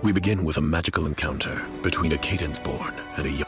We begin with a magical encounter between a cadence-born and a young...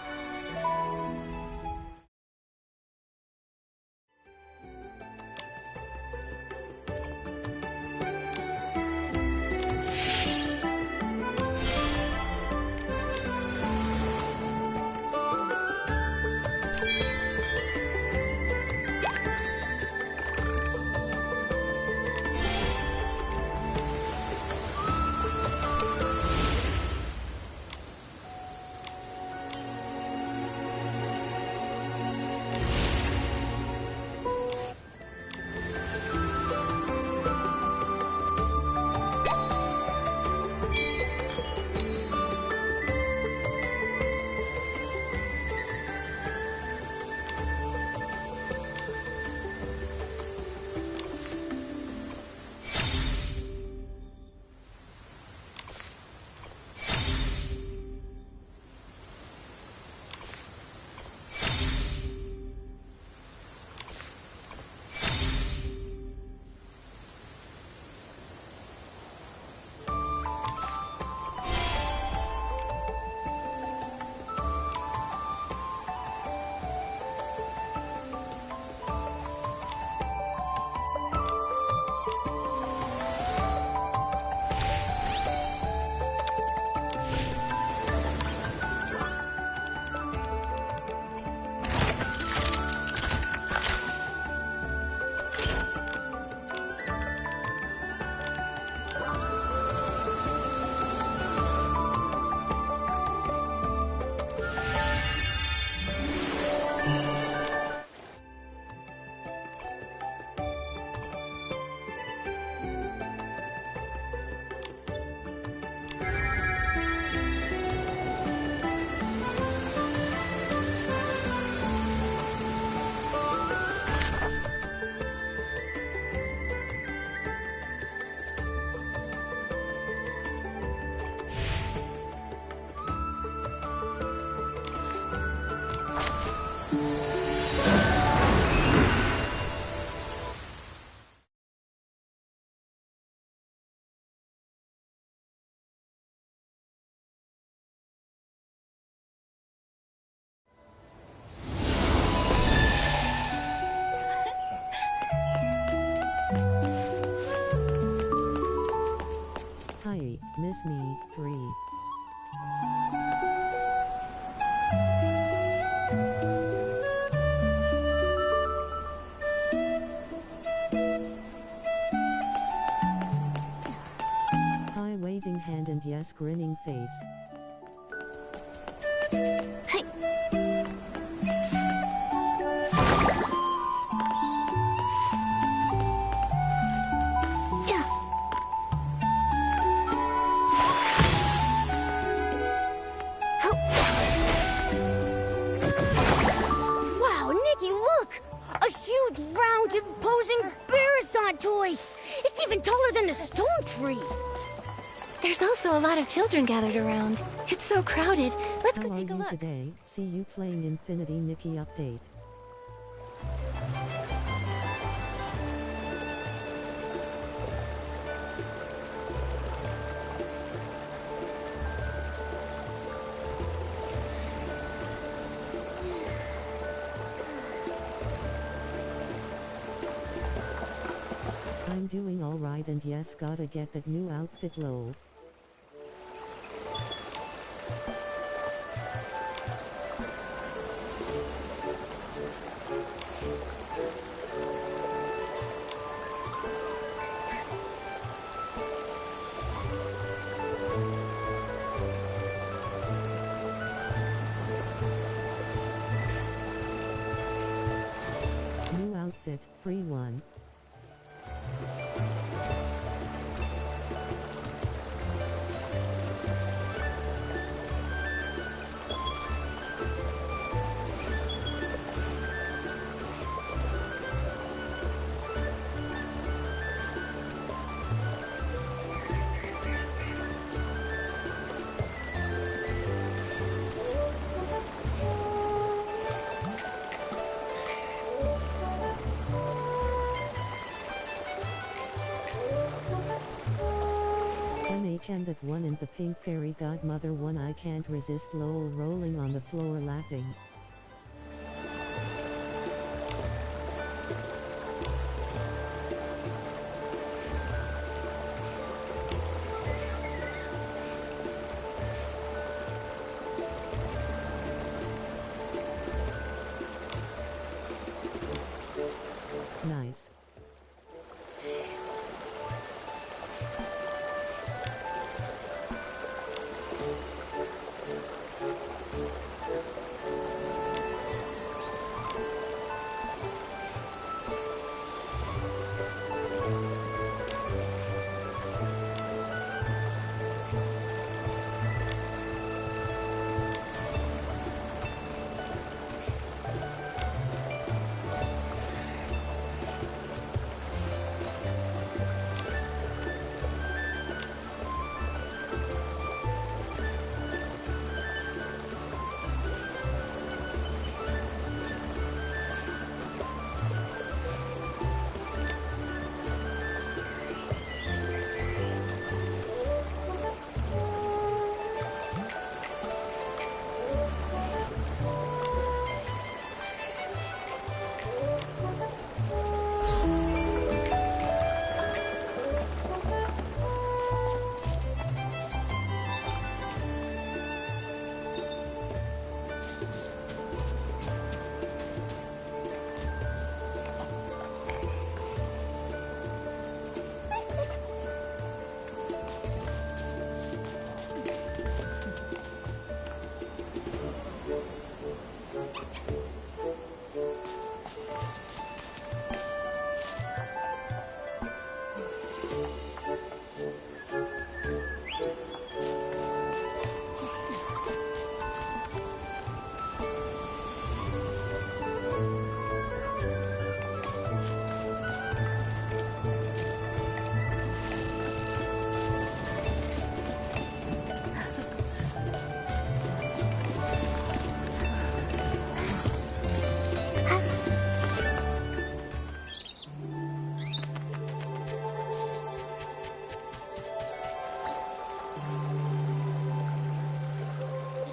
Hi, Miss Me, 3. Hi, waving hand and yes, grinning face. Hey. A huge, round, imposing Bearasant toy! It's even taller than the stone tree! There's also a lot of children gathered around. It's so crowded. Let's go take a look. Today, see you playing Infinity Nikki update. I'm doing alright and yes, gotta get that new outfit lol. New outfit, free one. MHM that one and the pink fairy godmother one. I can't resist lol rolling on the floor laughing. Nice.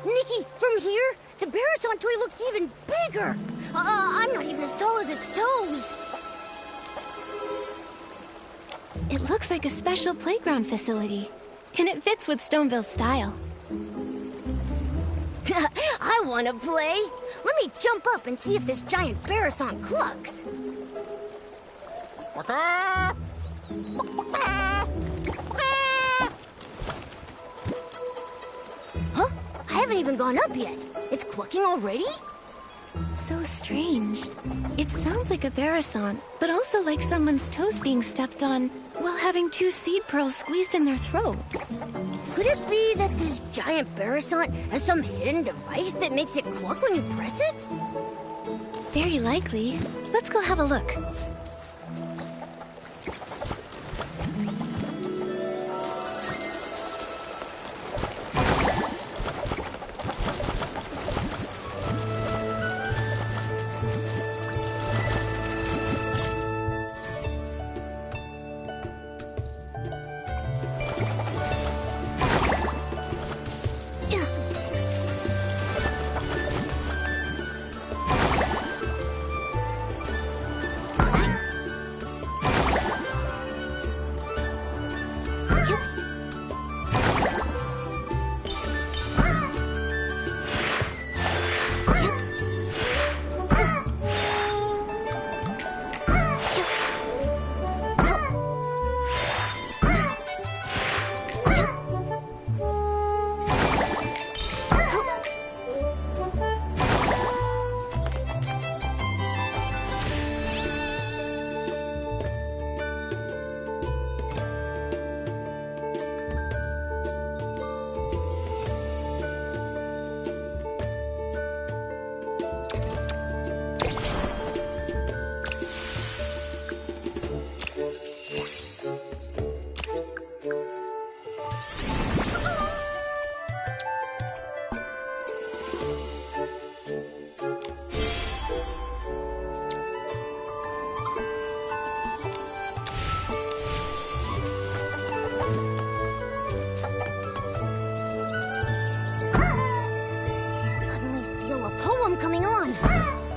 Nikki, from here, the Barrison toy looks even bigger. I'm not even as tall as its toes. It looks like a special playground facility, and it fits with Stoneville's style. I want to play. Let me jump up and see if this giant Barrison clucks. Huh? I haven't even gone up yet. It's clucking already? So strange. It sounds like a Barrison, but also like someone's toes being stepped on while having two seed pearls squeezed in their throat. Could it be that this giant Barrison has some hidden device that makes it cluck when you press it? Very likely. Let's go have a look.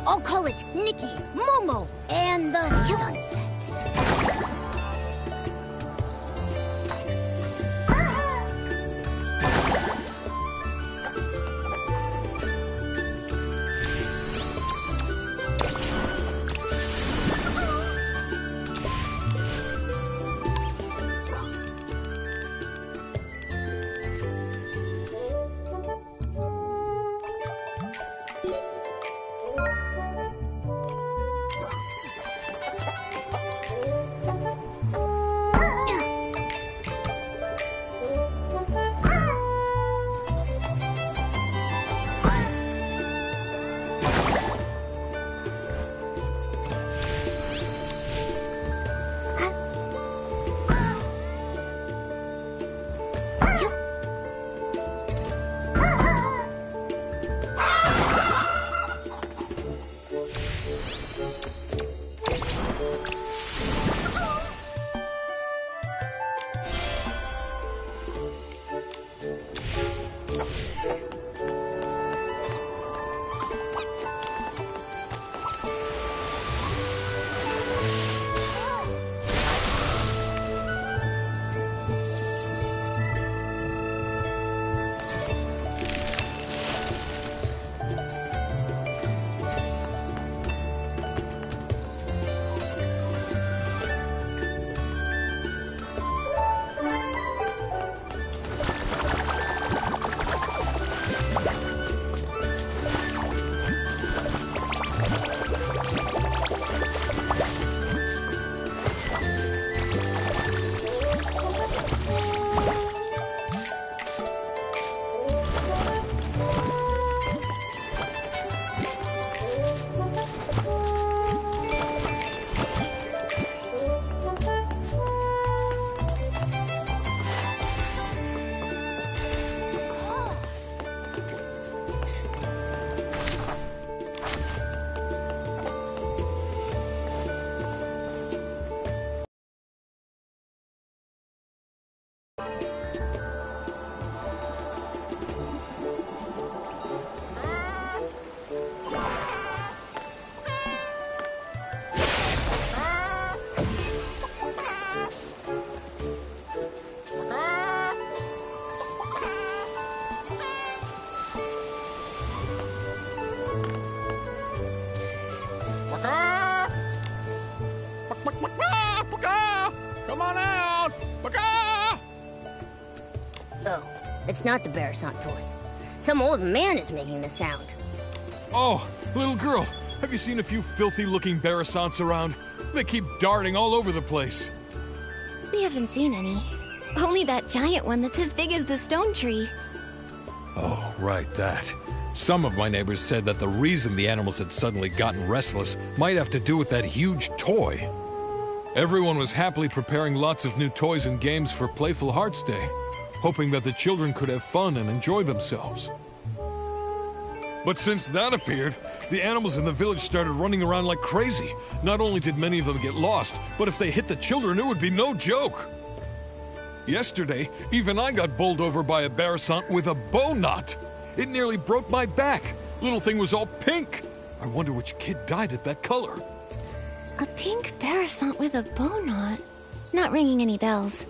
I'll call it Nikki, Momo, and the Sunset. Come on out! Oh, it's not the Bearasant toy. Some old man is making the sound. Oh, little girl, have you seen a few filthy-looking Bearasants around? They keep darting all over the place. We haven't seen any. Only that giant one that's as big as the stone tree. Oh, right, that. Some of my neighbors said that the reason the animals had suddenly gotten restless might have to do with that huge toy. Everyone was happily preparing lots of new toys and games for Playful Hearts Day, hoping that the children could have fun and enjoy themselves. But since that appeared, the animals in the village started running around like crazy. Not only did many of them get lost, but if they hit the children, it would be no joke. Yesterday, even I got bowled over by a Bearasant with a bow knot. It nearly broke my back. Little thing was all pink. I wonder which kid dyed it that color. A pink Bearasant with a bow knot? Not ringing any bells.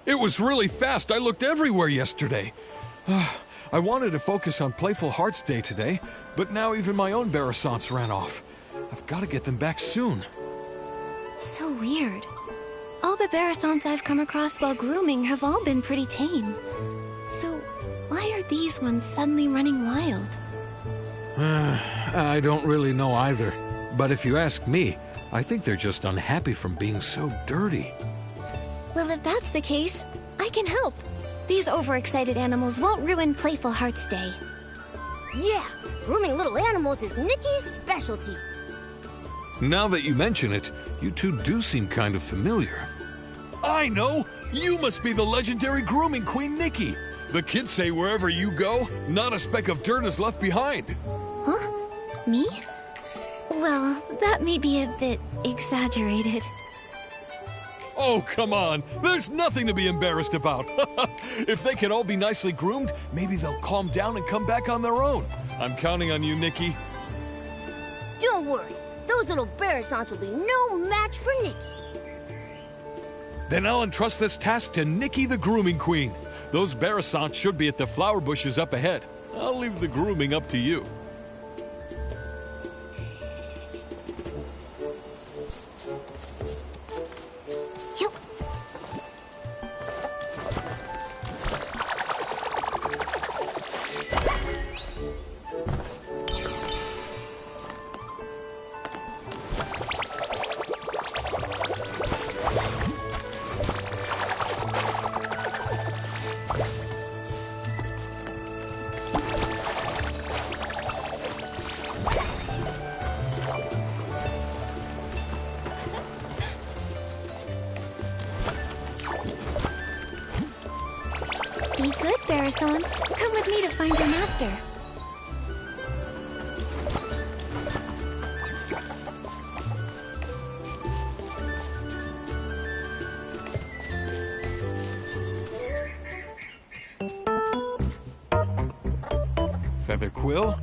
It was really fast. I looked everywhere yesterday. I wanted to focus on Playful Hearts Day today, but now even my own Bearasants ran off. I've got to get them back soon. So weird. All the Bearasants I've come across while grooming have all been pretty tame. So why are these ones suddenly running wild? I don't really know either. But if you ask me, I think they're just unhappy from being so dirty. Well, if that's the case, I can help. These overexcited animals won't ruin Playful Hearts Day. Yeah, grooming little animals is Nikki's specialty. Now that you mention it, you two do seem kind of familiar. I know! You must be the legendary grooming queen, Nikki. The kids say wherever you go, not a speck of dirt is left behind. Huh? Me? Well, that may be a bit exaggerated. Oh, come on. There's nothing to be embarrassed about. If they can all be nicely groomed, maybe they'll calm down and come back on their own. I'm counting on you, Nikki. worry. Those little Barasants will be no match for Nikki. Then I'll entrust this task to Nikki the Grooming Queen. Those Barasants should be at the flower bushes up ahead. I'll leave the grooming up to you. Yep. Be good, Barasants. Come with me to find your master. Feather quill,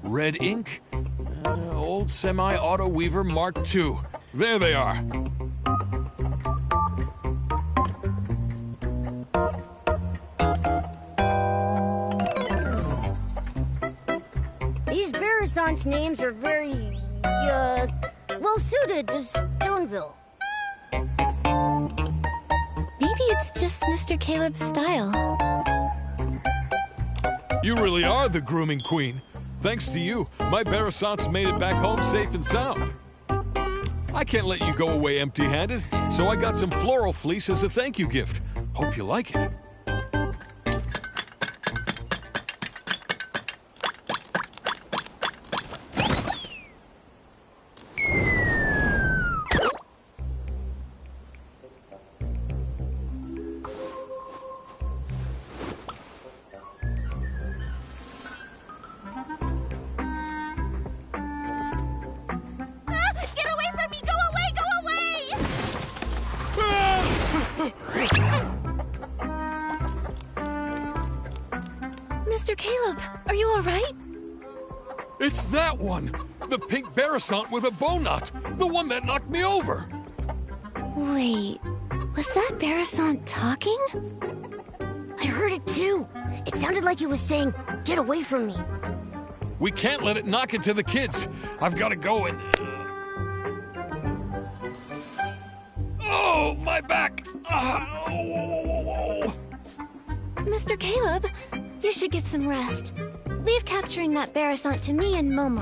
red ink, old semi-auto weaver Mark II. There they are. These Barasants' names are very, well suited to Stoneville. Maybe it's just Mr. Caleb's style. You really are the grooming queen. Thanks to you, my Barasants made it back home safe and sound. I can't let you go away empty-handed, so I got some floral fleece as a thank you gift. Hope you like it. Get away from me! Go away! Go away! Mr. Caleb, are you all right? It's that one! The pink Barasant with a bow knot! The one that knocked me over! Wait, was that Barasant talking? I heard it too. It sounded like he was saying, "Get away from me." We can't let it knock into the kids. I've got to go and... Oh, my back! Oh. Mr. Caleb, you should get some rest. Leave capturing that Barasant to me and Momo.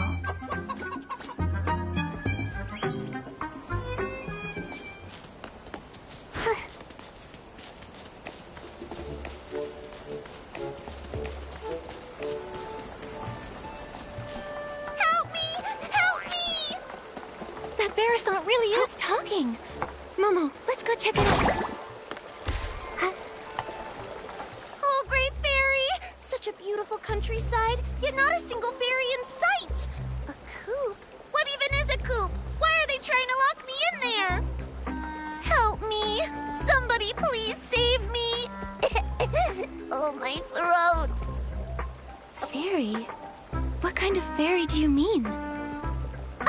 Help me! Help me! That Barasant really is talking. Momo, let's go check it out. Oh, great fairy! Such a beautiful countryside, yet not a single fairy in sight. A coop? What even is a coop? Why are they trying to lock me in there? Help me! Somebody please save me! Oh, my throat! Fairy? What kind of fairy do you mean?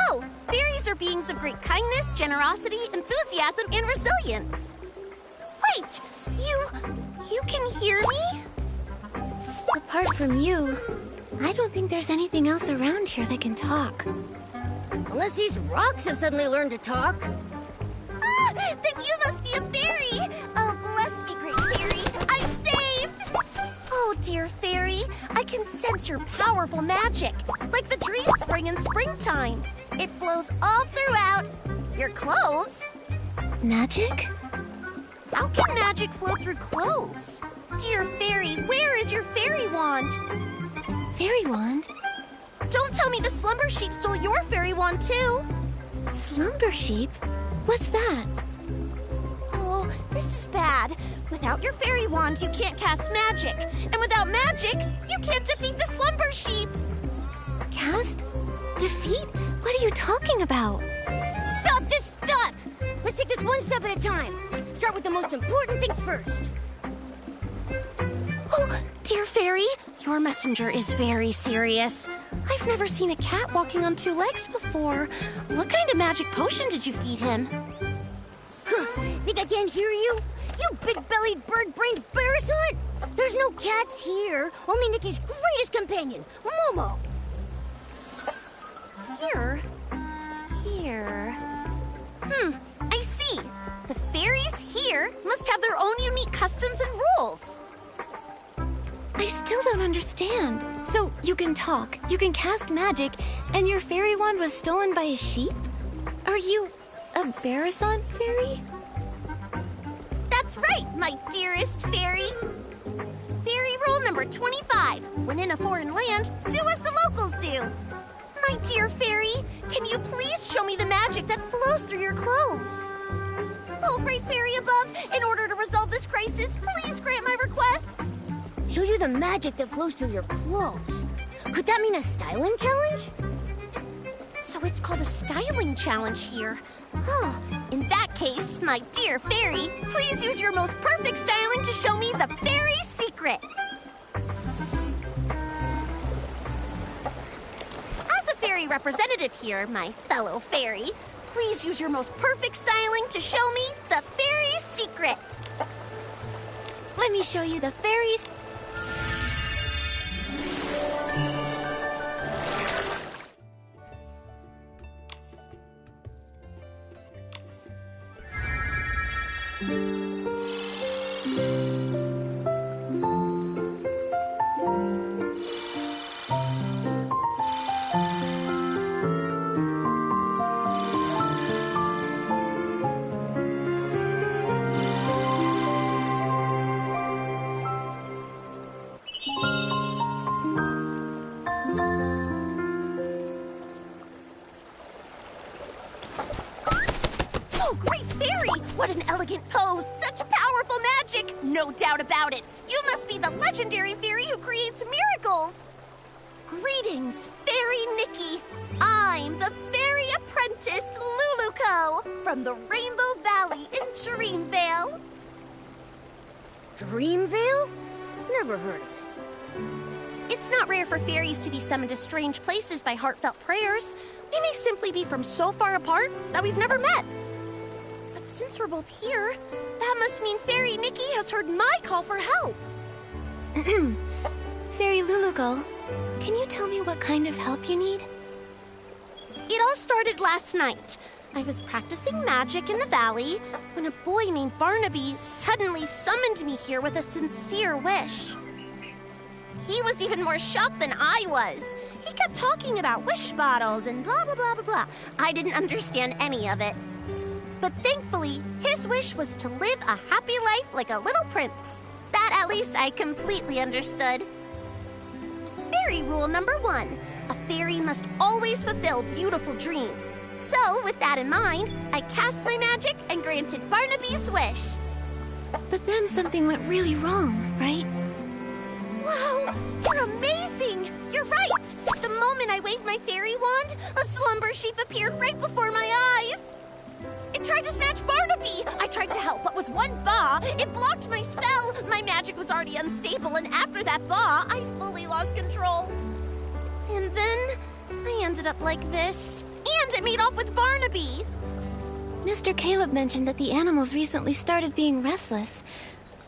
Oh, fairies are beings of great kindness, generosity, enthusiasm, and resilience. Wait! You can hear me? Apart from you, I don't think there's anything else around here that can talk. Unless these rocks have suddenly learned to talk. Ah, then you must be a fairy! Oh, bless me, great fairy! I'm saved! Oh, dear fairy, I can sense your powerful magic, like the dream spring in springtime. It flows all throughout your clothes. Magic? How can magic flow through clothes? Dear fairy, where is your fairy wand? Fairy wand? Don't tell me the slumber sheep stole your fairy wand, too. Slumber sheep? What's that? Oh, this is bad. Without your fairy wand, you can't cast magic. And without magic, you can't defeat the slumber sheep. Cast? Defeat? What are you talking about? Stop, just stop! Let's take this one step at a time. Start with the most important things first. Oh, dear fairy, Your messenger is very serious. I've never seen a cat walking on 2 legs before. What kind of magic potion did you feed him? Think I can't hear you? You big-bellied, bird-brained parasite! There's no cats here, only Nikki's greatest companion, Momo! Here. I see. The fairies here must have their own unique customs and rules. I still don't understand. So you can talk, you can cast magic, and your fairy wand was stolen by a sheep? Are you a Barasant fairy? That's right, my dearest fairy. Fairy rule number 25. When in a foreign land, do as the locals do. My dear fairy, can you please show me the magic that flows through your clothes? Oh, great fairy above, in order to resolve this crisis, please grant my request. Show you the magic that flows through your clothes. Could that mean a styling challenge? So it's called a styling challenge here. In that case, my dear fairy, please use your most perfect styling to show me the fairy secret. As a fairy representative here, my fellow fairy, please use your most perfect styling to show me the fairy secret. Let me show you the fairies. Oh, great fairy! What an elegant pose! Such powerful magic! No doubt about it! You must be the legendary fairy who creates miracles! Greetings, Fairy Nikki! I'm the fairy apprentice Luluco from the Rainbow Valley in Dreamvale. Dreamvale? Never heard of it. It's not rare for fairies to be summoned to strange places by heartfelt prayers. We may simply be from so far apart that we've never met. But since we're both here, that must mean Fairy Nikki has heard my call for help. Fairy Lulugal, can you tell me what kind of help you need? It all started last night. I was practicing magic in the valley when a boy named Barnaby suddenly summoned me here with a sincere wish. He was even more shocked than I was. He kept talking about wish bottles and blah, blah, blah, blah, blah. I didn't understand any of it. But thankfully, his wish was to live a happy life like a little prince. That at least I completely understood. Fairy rule number 1. A fairy must always fulfill beautiful dreams. So, with that in mind, I cast my magic and granted Barnaby's wish. But then something went really wrong, right? Wow, you're amazing! You're right! The moment I waved my fairy wand, a slumber sheep appeared right before my eyes. It tried to snatch Barnaby! I tried to help, but with one ba, it blocked my spell. My magic was already unstable, and after that ba, I fully lost control. And then I ended up like this. And I made off with Barnaby. Mr. Caleb mentioned that the animals recently started being restless.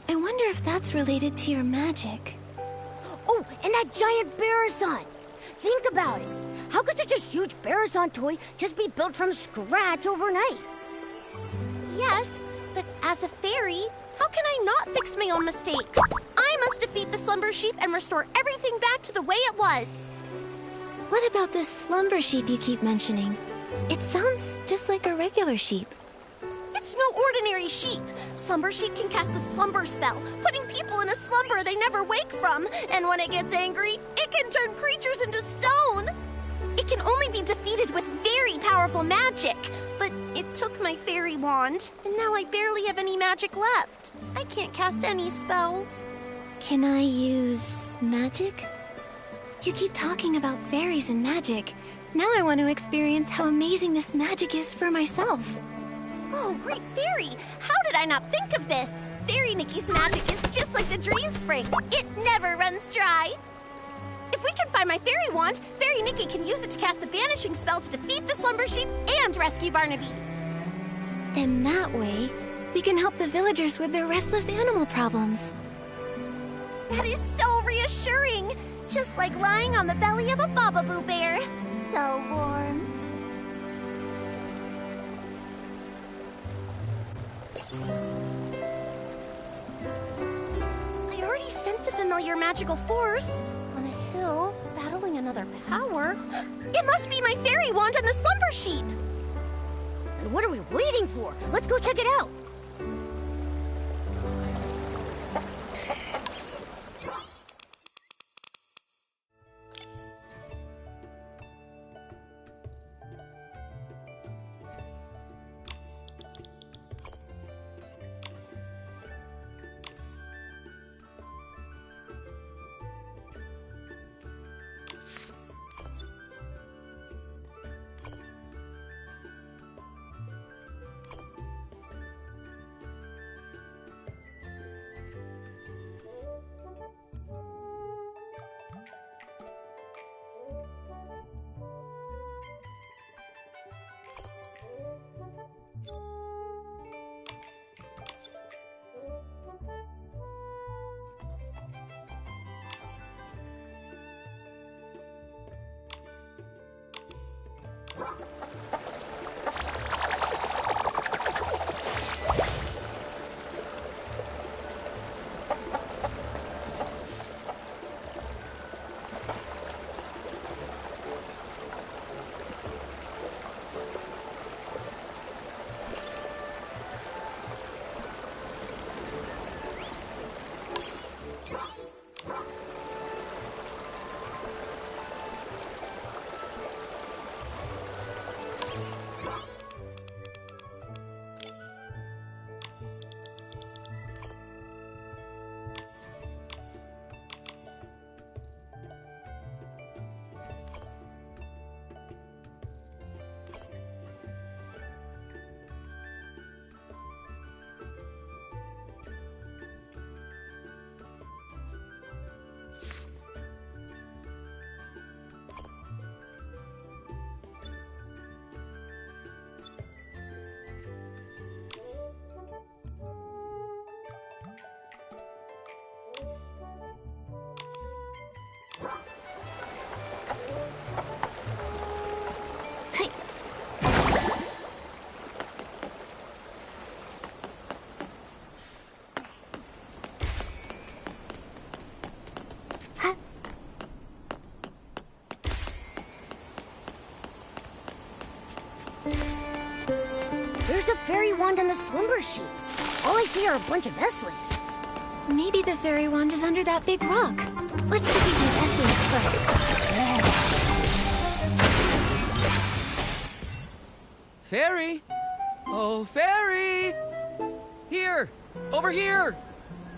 I wonder if that's related to your magic. Oh, and that giant Barasant! Think about it. How could such a huge Barasant toy just be built from scratch overnight? Yes, but as a fairy, how can I not fix my own mistakes? I must defeat the slumber sheep and restore everything back to the way it was. What about this slumber sheep you keep mentioning? It sounds just like a regular sheep. It's no ordinary sheep. Slumber sheep can cast the slumber spell, putting people in a slumber they never wake from. And when it gets angry, it can turn creatures into stone. It can only be defeated with very powerful magic. But it took my fairy wand, and now I barely have any magic left. I can't cast any spells. Can I use magic? You keep talking about fairies and magic. Now I want to experience how amazing this magic is for myself. Oh, great fairy! How did I not think of this? Fairy Nikki's magic is just like the dream spring. It never runs dry. If we can find my fairy wand, Fairy Nikki can use it to cast a banishing spell to defeat the slumber sheep and rescue Barnaby. And that way, we can help the villagers with their restless animal problems. That is so reassuring. Just like lying on the belly of a Bababoo bear. So warm. I already sense a familiar magical force. On a hill, battling another power. It must be my fairy wand and the slumber sheep. And what are we waiting for? Let's go check it out. There's the fairy wand and the slumber sheep. All I see are a bunch of Esslings. Maybe the fairy wand is under that big rock. Let's look at these Esslings first. Fairy? Oh, Fairy! Here! Over here!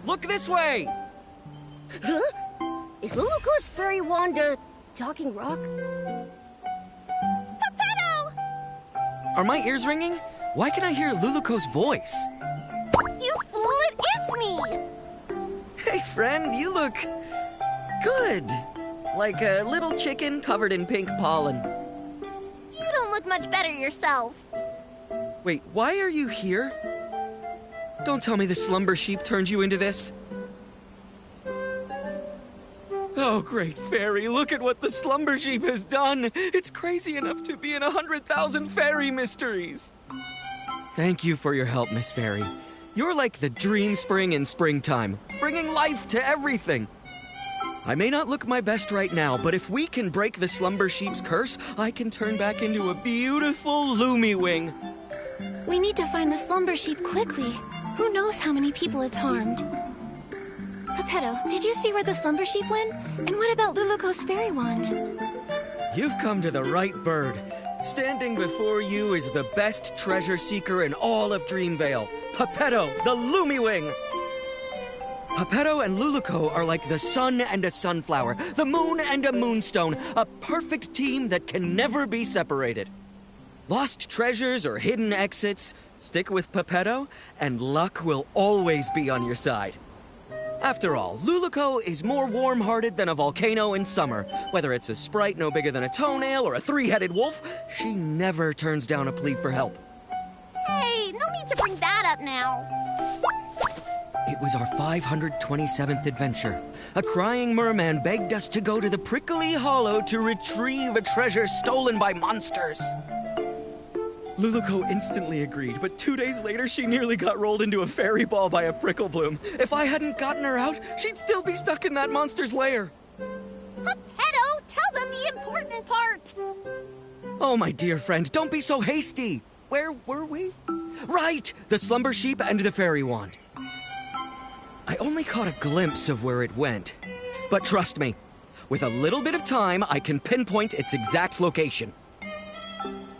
Look this way! Huh? Is Luluko's fairy wand a talking rock? Geppetto! Are my ears ringing? Why can I hear Luluko's voice? You fool, it is me! Hey, friend, you look good. Like a little chicken covered in pink pollen. You don't look much better yourself. Wait, why are you here? Don't tell me the slumber sheep turned you into this. Oh, great fairy, look at what the slumber sheep has done. It's crazy enough to be in 100,000 fairy mysteries. Thank you for your help, Miss Fairy. You're like the dream spring in springtime, bringing life to everything. I may not look my best right now, but if we can break the slumber sheep's curse, I can turn back into a beautiful Lumi-wing. We need to find the slumber sheep quickly. Who knows how many people it's harmed? Geppetto, did you see where the slumber sheep went? And what about Luluko's fairy wand? You've come to the right bird. Standing before you is the best treasure seeker in all of Dreamvale, Geppetto, the Lumi-wing. Geppetto and Luluko are like the sun and a sunflower, the moon and a moonstone, a perfect team that can never be separated. Lost treasures or hidden exits, stick with Geppetto, and luck will always be on your side. After all, Luluco is more warm-hearted than a volcano in summer. Whether it's a sprite no bigger than a toenail or a three-headed wolf, she never turns down a plea for help. Hey, no need to bring that up now. It was our 527th adventure. A crying merman begged us to go to the prickly hollow to retrieve a treasure stolen by monsters. Luluco instantly agreed, but 2 days later she nearly got rolled into a fairy ball by a prickle bloom. If I hadn't gotten her out, she'd still be stuck in that monster's lair. Geppetto, tell them the important part. Oh, my dear friend, don't be so hasty. Where were we? Right, the slumber sheep and the fairy wand. I only caught a glimpse of where it went. But trust me, with a little bit of time, I can pinpoint its exact location.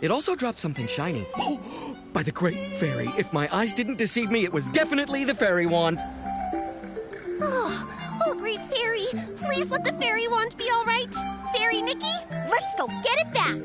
It also dropped something shiny. Oh, by the great fairy, if my eyes didn't deceive me, it was definitely the fairy wand. Oh, great fairy, please let the fairy wand be all right. Fairy Nikki, let's go get it back.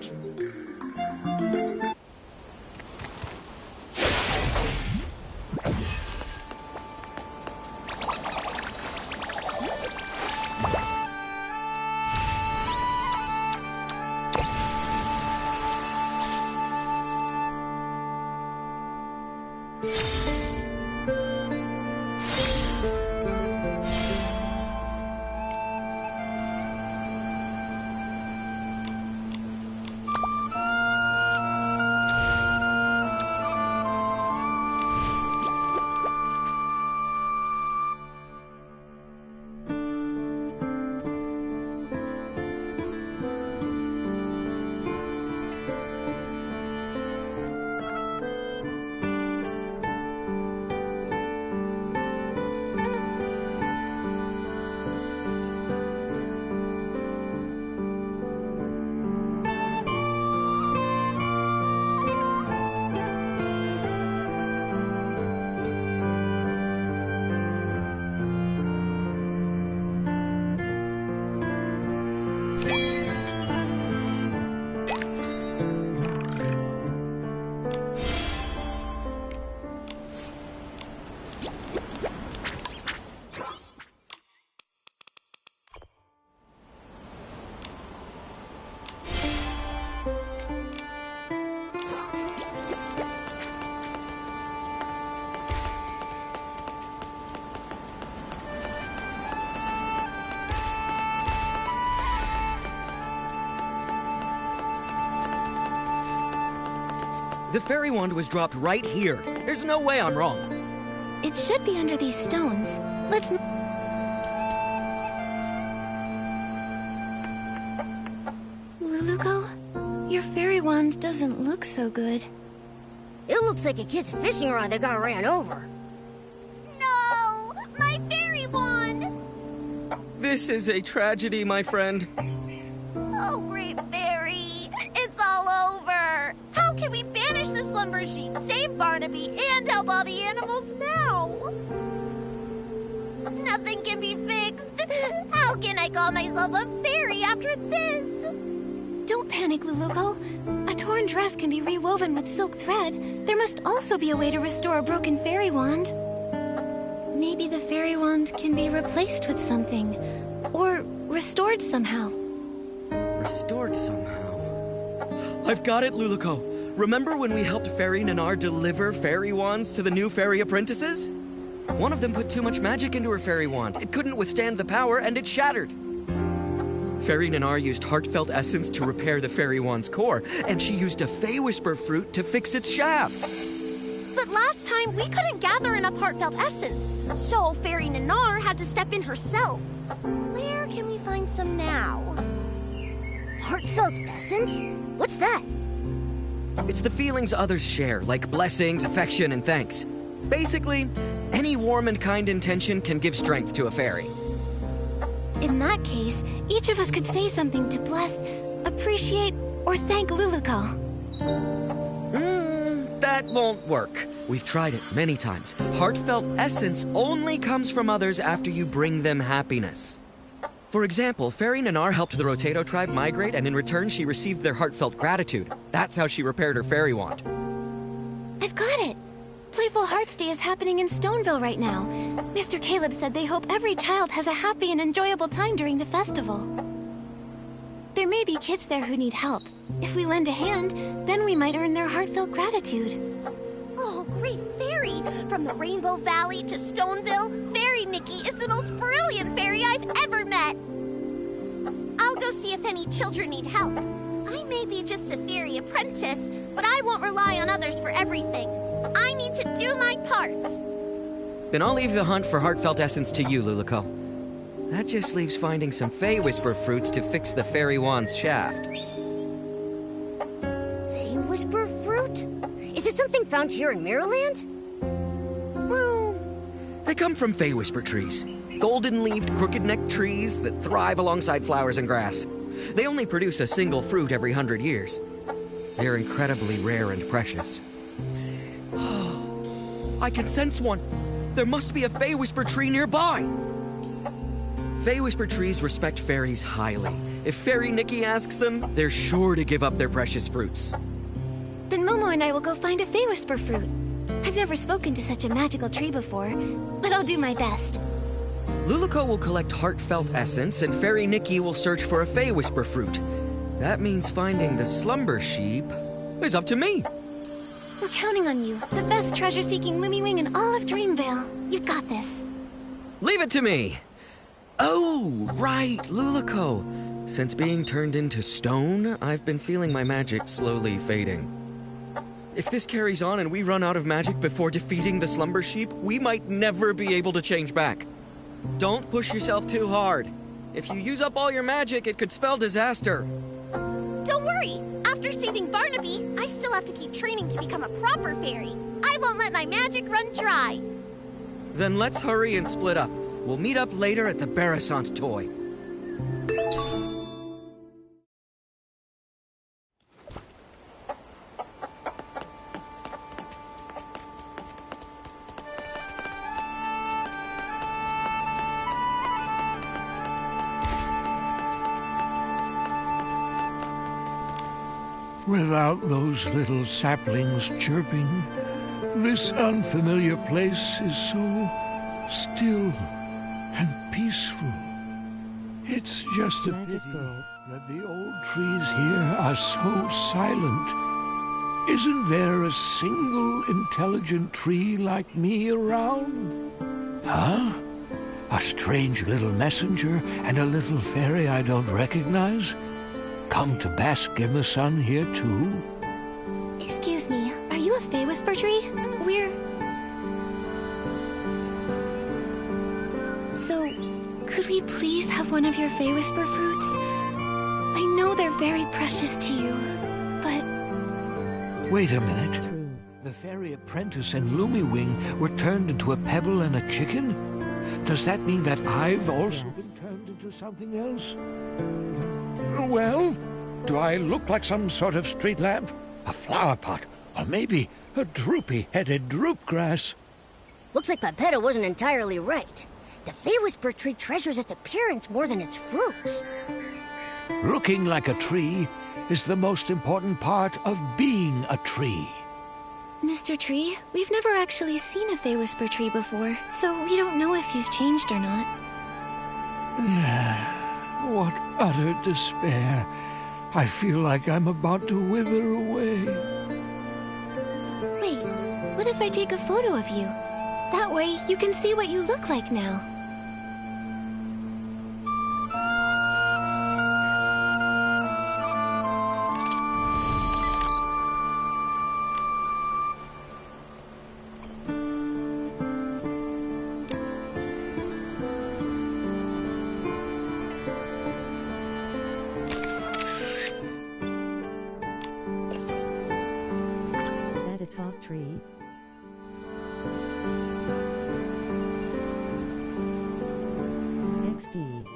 The fairy wand was dropped right here. There's no way I'm wrong. It should be under these stones. Let's... Luluco, your fairy wand doesn't look so good. It looks like a kid's fishing rod that got ran over. No, my fairy wand. This is a tragedy, my friend. Oh, great fairy, it's all over. How can we banish the slumber sheep, save Barnaby, and help all the animals now? Nothing can be fixed. How can I call myself a fairy after this? Don't panic, Luluco. A torn dress can be rewoven with silk thread. There must also be a way to restore a broken fairy wand. Maybe the fairy wand can be replaced with something. Or restored somehow. Restored somehow. I've got it, Luluco. Remember when we helped Fairy Nanar deliver fairy wands to the new fairy apprentices? One of them put too much magic into her fairy wand. It couldn't withstand the power, and it shattered. Fairy Nanar used heartfelt essence to repair the fairy wand's core, and she used a Fey Whisper fruit to fix its shaft. But last time, we couldn't gather enough heartfelt essence, so Fairy Nanar had to step in herself. Where can we find some now? Heartfelt essence? What's that? It's the feelings others share, like blessings, affection, and thanks. Basically, any warm and kind intention can give strength to a fairy. In that case, each of us could say something to bless, appreciate, or thank Luluco. That won't work. We've tried it many times. Heartfelt essence only comes from others after you bring them happiness. For example, Fairy Nanar helped the Rotato tribe migrate, and in return she received their heartfelt gratitude. That's how she repaired her fairy wand. I've got it. Playful Hearts Day is happening in Stoneville right now. Mr. Caleb said they hope every child has a happy and enjoyable time during the festival. There may be kids there who need help. If we lend a hand, then we might earn their heartfelt gratitude. Oh, great fairy! From the Rainbow Valley to Stoneville, Fairy Nikki is the most brilliant fairy I've ever met! I'll go see if any children need help. I may be just a fairy apprentice, but I won't rely on others for everything. I need to do my part. Then I'll leave the hunt for heartfelt essence to you, Luluco. That just leaves finding some Fey Whisper fruits to fix the fairy wand's shaft. Fey Whisper fruit? Is it something found here in Maryland? Well, they come from Fey Whisper trees. Golden-leaved, crooked-necked trees that thrive alongside flowers and grass. They only produce a single fruit every 100 years. They're incredibly rare and precious. I can sense one. There must be a Fey Whisper tree nearby. Fey Whisper trees respect fairies highly. If Fairy Nikki asks them, they're sure to give up their precious fruits. Then Momo and I will go find a Fey Whisper fruit. I've never spoken to such a magical tree before, but I'll do my best. Luluco will collect heartfelt essence, and Fairy Nikki will search for a Fey Whisper fruit. That means finding the slumber sheep is up to me. We're counting on you, the best treasure-seeking Lumiwing in all of Dreamvale. You've got this. Leave it to me. Oh, right, Luluco. Since being turned into stone, I've been feeling my magic slowly fading. If this carries on and we run out of magic before defeating the slumber sheep, we might never be able to change back. Don't push yourself too hard. If you use up all your magic, it could spell disaster. Don't worry. After saving Barnaby, I still have to keep training to become a proper fairy. I won't let my magic run dry. Then let's hurry and split up. We'll meet up later at the Barasant toy. Without those little saplings chirping, this unfamiliar place is so still and peaceful. It's just a Magic pity Girl. that the old trees here are so silent. Isn't there a single intelligent tree like me around? Huh? A strange little messenger and a little fairy I don't recognize? Come to bask in the sun here too? Excuse me, are you a Fey Whisper tree? So, could we please have one of your Fey Whisper fruits? I know they're very precious to you, but... Wait a minute. True. The fairy apprentice and Lumiwing were turned into a pebble and a chicken? Does that mean that I've also been turned into something else? Well, do I look like some sort of street lamp? A flower pot? Or maybe a droopy-headed droopgrass? Looks like Pepetta wasn't entirely right. The Fey Whisper tree treasures its appearance more than its fruits. Looking like a tree is the most important part of being a tree. Mr. Tree, we've never actually seen a Fey Whisper tree before, so we don't know if you've changed or not. What utter despair. I feel like I'm about to wither away. Wait, what if I take a photo of you? That way, you can see what you look like now. That a top tree? XD.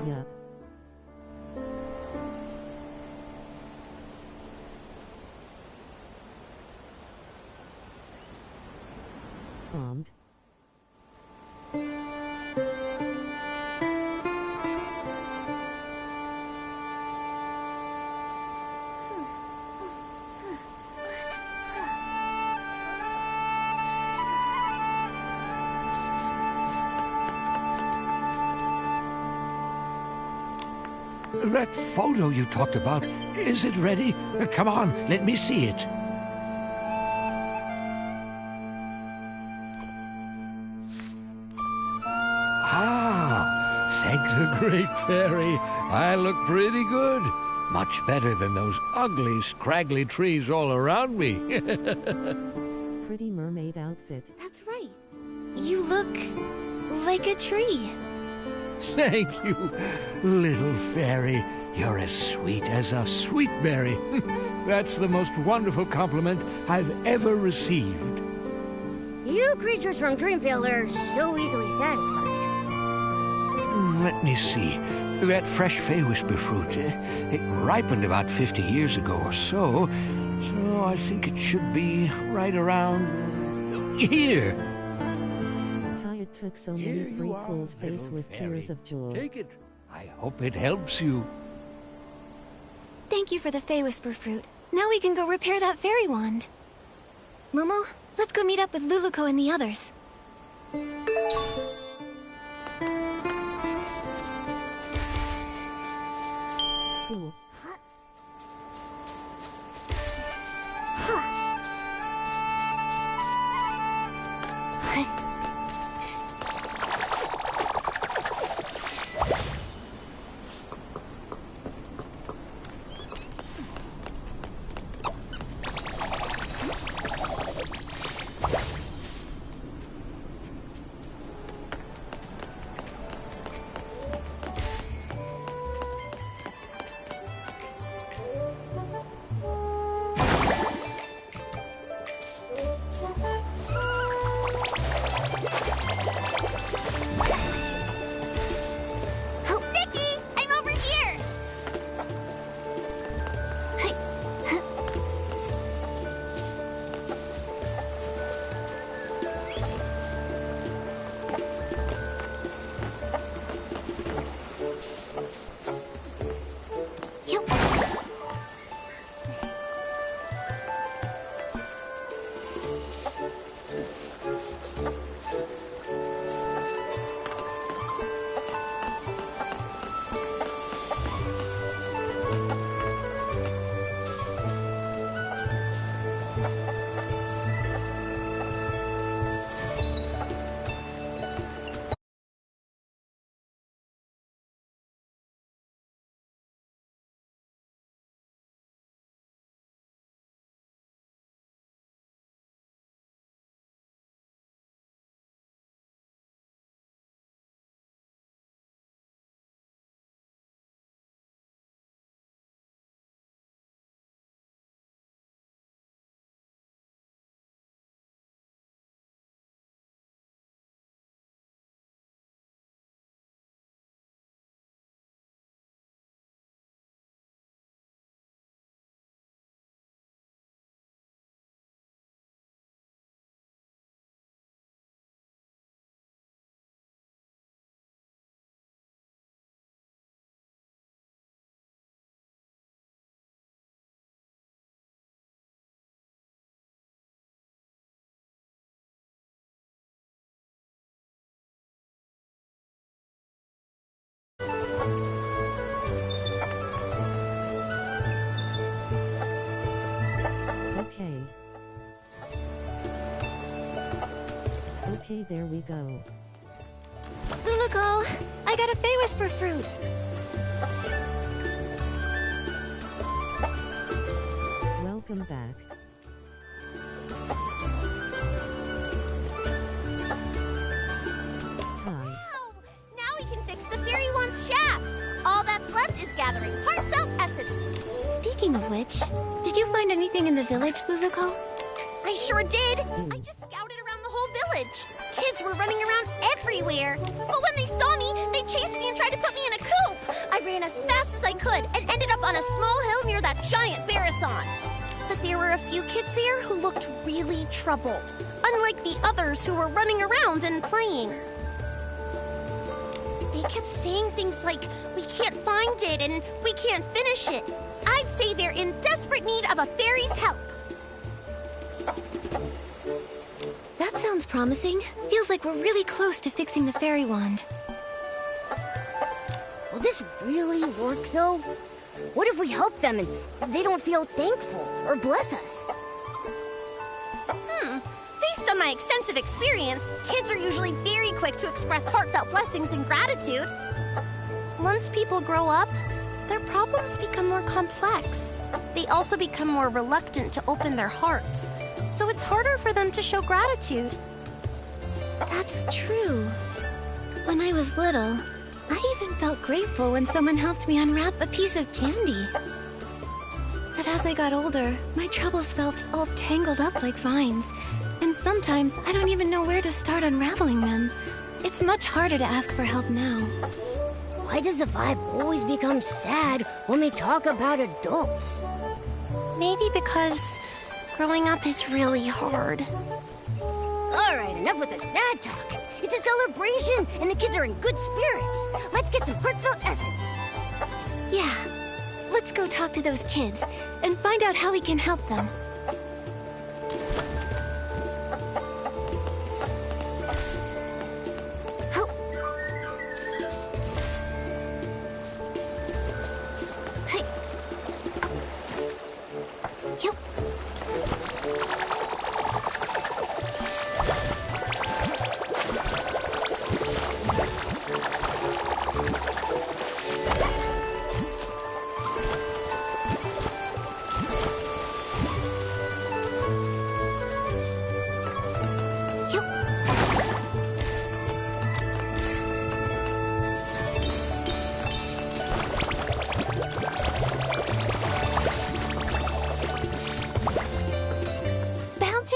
Yup. That photo you talked about, is it ready? Come on, let me see it. Ah, thank the great fairy. I look pretty good. Much better than those ugly, scraggly trees all around me. Pretty mermaid outfit. That's right. You look like a tree. Thank you, little fairy. You're as sweet as a sweet berry. That's the most wonderful compliment I've ever received. You creatures from Dreamville are so easily satisfied. Let me see. That fresh Fey Whisper fruit, it ripened about 50 years ago or so. So I think it should be right around here. Taya took so many free Cool's face with tears of joy. Take it. I hope it helps you. Thank you for the Fey Whisper fruit. Now we can go repair that fairy wand. Momo, let's go meet up with Luluko and the others. Cool. Okay, there we go. Luluko, I got a Fey Whisper fruit. Welcome back. Time. Now we can fix the fairy wand's shaft. All that's left is gathering heartfelt essence. Speaking of which, did you find anything in the village, Luluko? I sure did. I just scouted around the whole village. Kids were running around everywhere. But when they saw me, they chased me and tried to put me in a coop. I ran as fast as I could and ended up on a small hill near that giant Barasant. But there were a few kids there who looked really troubled, unlike the others who were running around and playing. They kept saying things like, "We can't find it," and "We can't finish it." I'd say they're in desperate need of a fairy's help. That sounds promising. Feels like we're really close to fixing the fairy wand. Will this really work, though? What if we help them and they don't feel thankful or bless us? Based on my extensive experience, kids are usually very quick to express heartfelt blessings and gratitude. Once people grow up, their problems become more complex. They also become more reluctant to open their hearts, so it's harder for them to show gratitude. That's true. When I was little, I even felt grateful when someone helped me unwrap a piece of candy. But as I got older, my troubles felt all tangled up like vines, and sometimes I don't even know where to start unraveling them. It's much harder to ask for help now. Why does the vibe always become sad when we talk about adults? Maybe because growing up is really hard. All right, enough with the sad talk. It's a celebration, and the kids are in good spirits. Let's get some heartfelt essence. Yeah, let's go talk to those kids and find out how we can help them.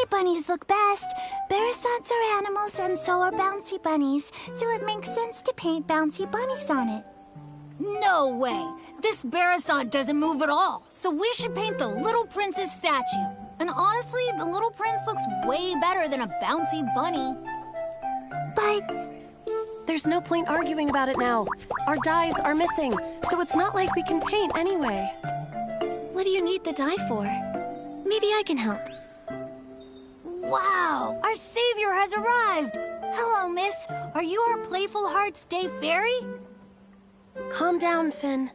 Bunnies look best. Bearsons are animals and so are bouncy bunnies, so it makes sense to paint bouncy bunnies on it. No way! This Bearasant doesn't move at all, so we should paint the Little Princess statue. And honestly, the Little Prince looks way better than a bouncy bunny. But there's no point arguing about it now. Our dyes are missing, so it's not like we can paint anyway. What do you need the dye for? Maybe I can help. Wow! Our savior has arrived! Hello, miss. Are you our Playful Hearts Day fairy? Calm down, Finn.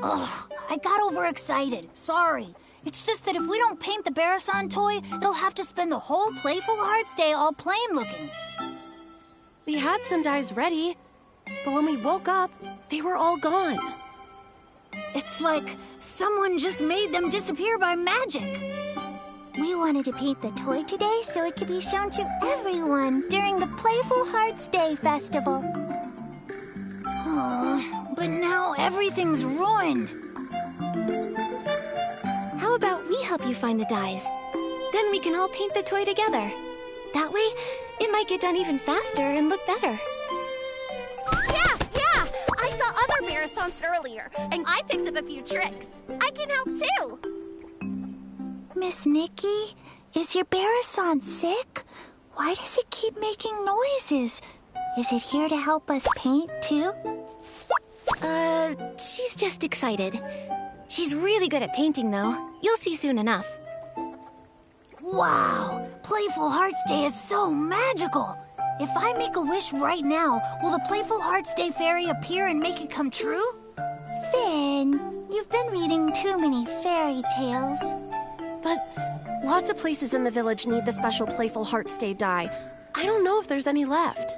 Ugh, I got overexcited. Sorry. It's just that if we don't paint the Bearasant toy, it'll have to spend the whole Playful Hearts Day all plain looking. We had some dyes ready, but when we woke up, they were all gone. It's like someone just made them disappear by magic. we wanted to paint the toy today so it could be shown to everyone during the Playful Hearts Day festival. But now everything's ruined. How about we help you find the dyes? Then we can all paint the toy together. That way, it might get done even faster and look better. Yeah! I saw other marathons earlier, and I picked up a few tricks. I can help too! Miss Nikki, is your Bearasant sick? Why does it keep making noises? Is it here to help us paint too? She's just excited. She's really good at painting, though. You'll see soon enough. Wow! Playful Hearts Day is so magical! If I make a wish right now, will the Playful Hearts Day fairy appear and make it come true? Finn, you've been reading too many fairy tales. But lots of places in the village need the special Playful Hearts Day dye. I don't know if there's any left.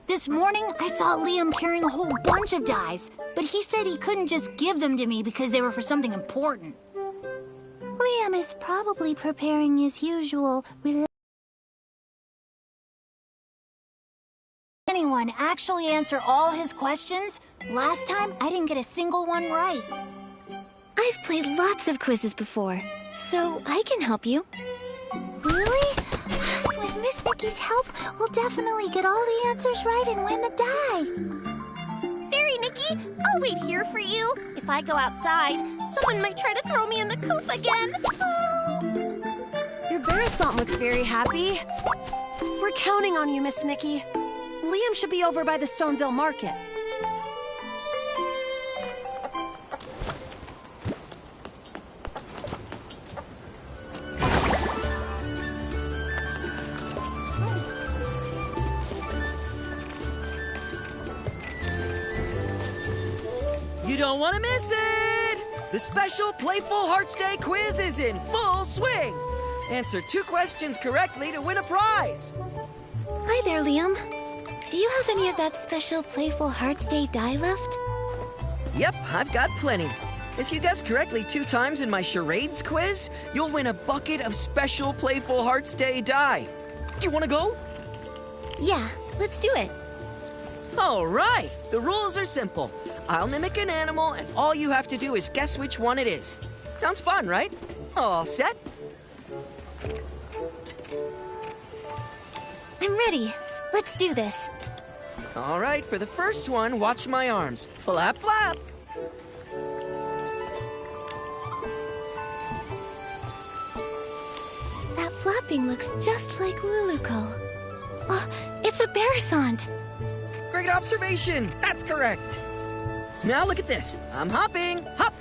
This morning, I saw Liam carrying a whole bunch of dyes, but he said he couldn't just give them to me because they were for something important. Liam is probably preparing his usual Anyone actually answer all his questions? Last time, I didn't get a single one right. I've played lots of quizzes before, so I can help you. Really? With Miss Nikki's help, we'll definitely get all the answers right and win the dye. Fairy Nikki, I'll wait here for you. If I go outside, someone might try to throw me in the coop again. Your Bearasant looks very happy. We're counting on you, Miss Nikki. Liam should be over by the Stoneville Market. You don't want to miss it! The special Playful Hearts Day quiz is in full swing! Answer 2 questions correctly to win a prize! Hi there, Liam. Do you have any of that special Playful Hearts Day dye left? Yep, I've got plenty. If you guess correctly 2 times in my charades quiz, you'll win a bucket of special Playful Hearts Day dye. Do you want to go? Yeah, let's do it. All right, the rules are simple. I'll mimic an animal, and all you have to do is guess which one it is. Sounds fun, right? All set? I'm ready. Let's do this. All right, for the first one, watch my arms. Flap, flap. That flapping looks just like Luluco. Oh, it's a Barasant. Great observation. That's correct. Now look at this. I'm hopping. Hop.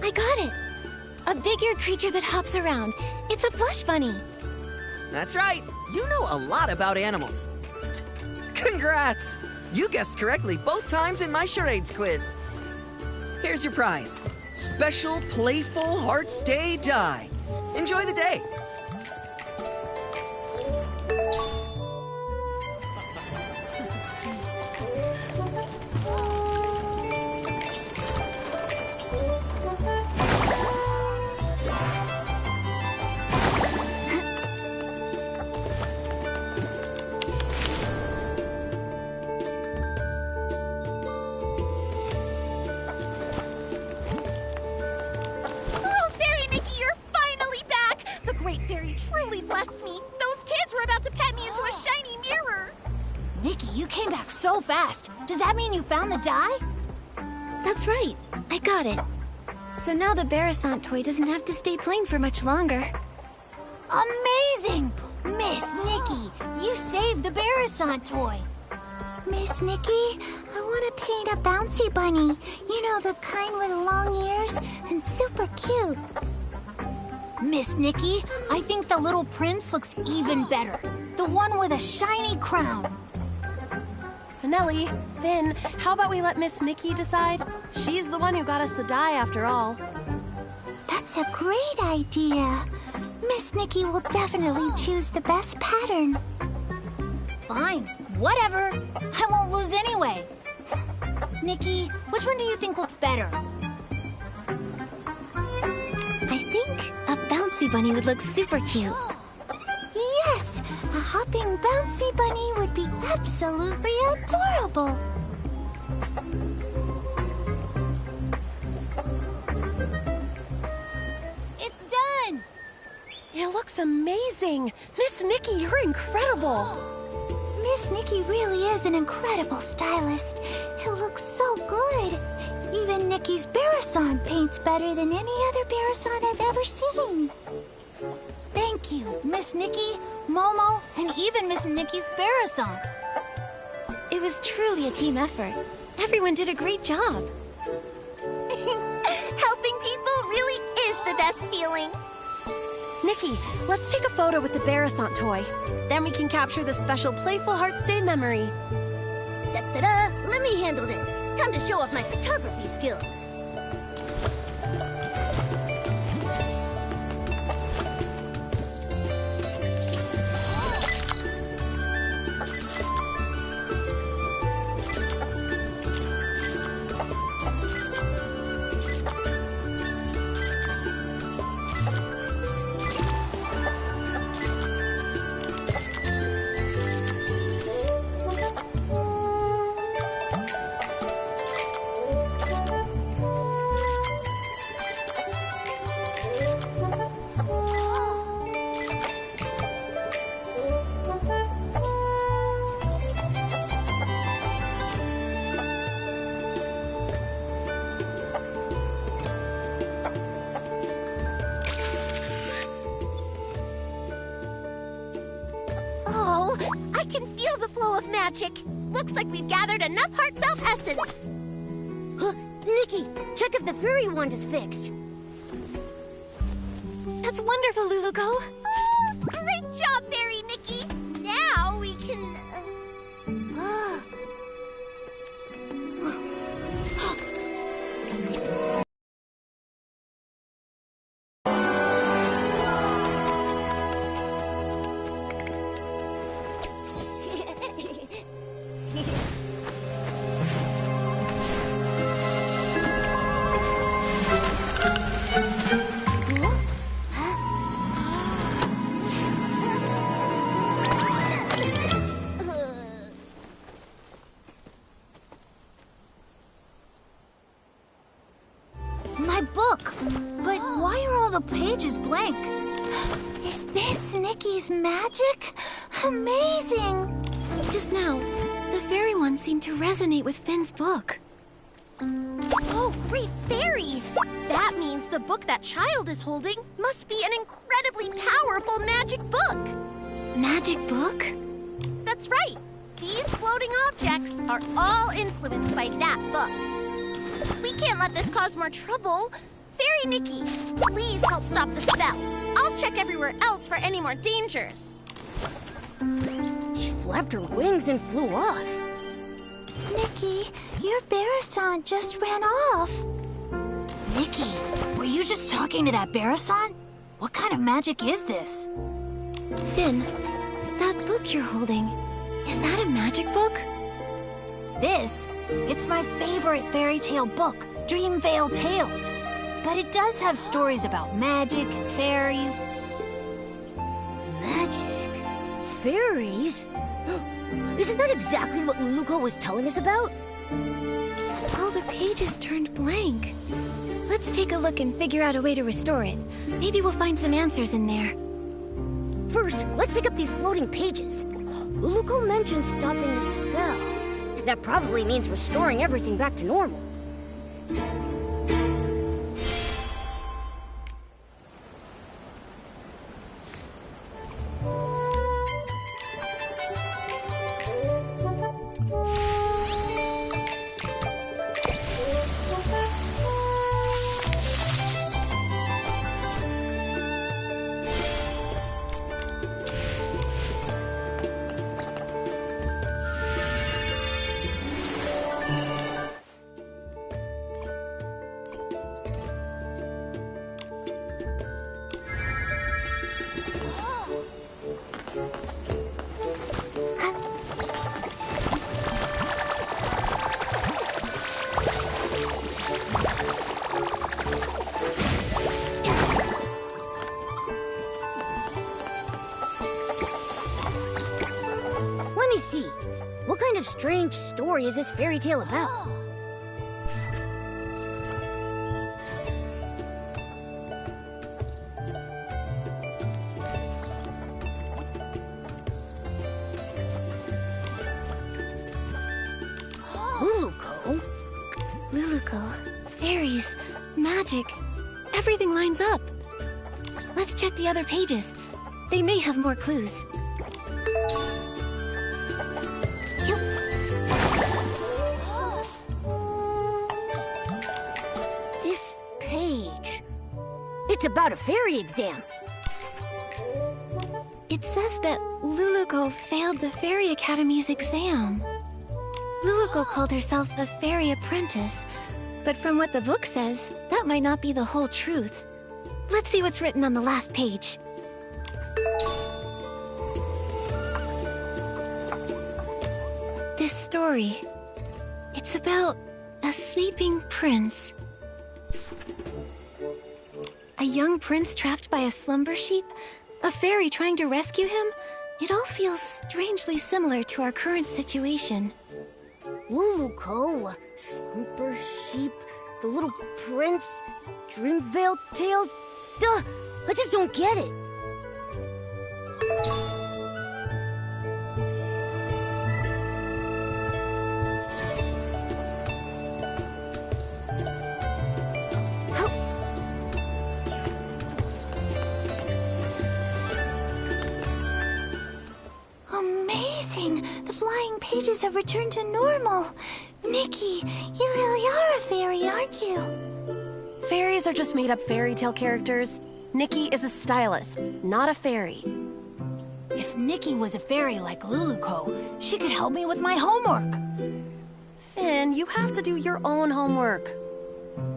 I got it. A big-eared creature that hops around. It's a plush bunny. That's right. You know a lot about animals. Congrats! You guessed correctly both times in my charades quiz. Here's your prize. Special Playful Hearts Day dye. Enjoy the day. Nikki, you came back so fast. Does that mean you found the dye? That's right. I got it. So now the Barasant toy doesn't have to stay plain for much longer. Amazing! Miss Nikki, you saved the Barasant toy. Miss Nikki, I want to paint a bouncy bunny. You know, the kind with long ears and super cute. Miss Nikki, I think the little prince looks even better. The one with a shiny crown. Finelli, Finn, how about we let Miss Nikki decide? She's the one who got us the dye after all. That's a great idea. Miss Nikki will definitely choose the best pattern. Fine, whatever. I won't lose anyway. Nikki, which one do you think looks better? I think a bouncy bunny would look super cute. Yes, a hopping bouncy bunny would be absolutely adorable. It's done! It looks amazing! Miss Nikki, you're incredible! Miss Nikki really is an incredible stylist. It looks so good. Even Nikki's Barasant paints better than any other Barasant I've ever seen. Thank you, Miss Nikki, Momo, and even Miss Nikki's Barasant. It was truly a team effort. Everyone did a great job. Helping people really is the best feeling. Nikki, let's take a photo with the Barasant toy. Then we can capture the special Playful Hearts Day memory. Da-da-da! Let me handle this. Time to show off my photography skills. I can feel the flow of magic. Looks like we've gathered enough heartfelt essence. Nikki, check if the fairy wand is fixed. That's wonderful, Luluco. Great job, Fairy Nikki. the page is blank. Is this Nikki's magic? Amazing! Just now, the fairy one seemed to resonate with Finn's book. Oh, great fairy! That means the book that child is holding must be an incredibly powerful magic book! Magic book? That's right! These floating objects are all influenced by that book. We can't let this cause more trouble. Fairy Nikki, please help stop the spell. I'll check everywhere else for any more dangers. She flapped her wings and flew off. Nikki, your Barasant just ran off. Nikki, were you just talking to that Barasant? What kind of magic is this? Finn, that book you're holding, is that a magic book? It's my favorite fairy tale book, Dreamvale Tales. But it does have stories about magic and fairies. Magic? Fairies? Isn't that exactly what Luluko was telling us about? All the pages turned blank. Let's take a look and figure out a way to restore it. Maybe we'll find some answers in there. First, let's pick up these floating pages. Luluko mentioned stopping the spell. That probably means restoring everything back to normal. Strange story is this fairy tale about? Luluko, fairies, magic, everything lines up. Let's check the other pages. They may have more clues. It's about a fairy exam. It says that Luluko failed the Fairy Academy's exam. Luluko called herself a fairy apprentice, but from what the book says, that might not be the whole truth. Let's see what's written on the last page. This story, it's about a sleeping prince. A young prince trapped by a slumber sheep? A fairy trying to rescue him? It all feels strangely similar to our current situation. Luluko, slumber sheep, the little prince, Dreamvale Tales. Duh! I just don't get it. The flying pages have returned to normal. Nikki, you really are a fairy, aren't you? Fairies are just made-up fairy tale characters. Nikki is a stylist, not a fairy. If Nikki was a fairy like Luluko, she could help me with my homework. Finn, you have to do your own homework.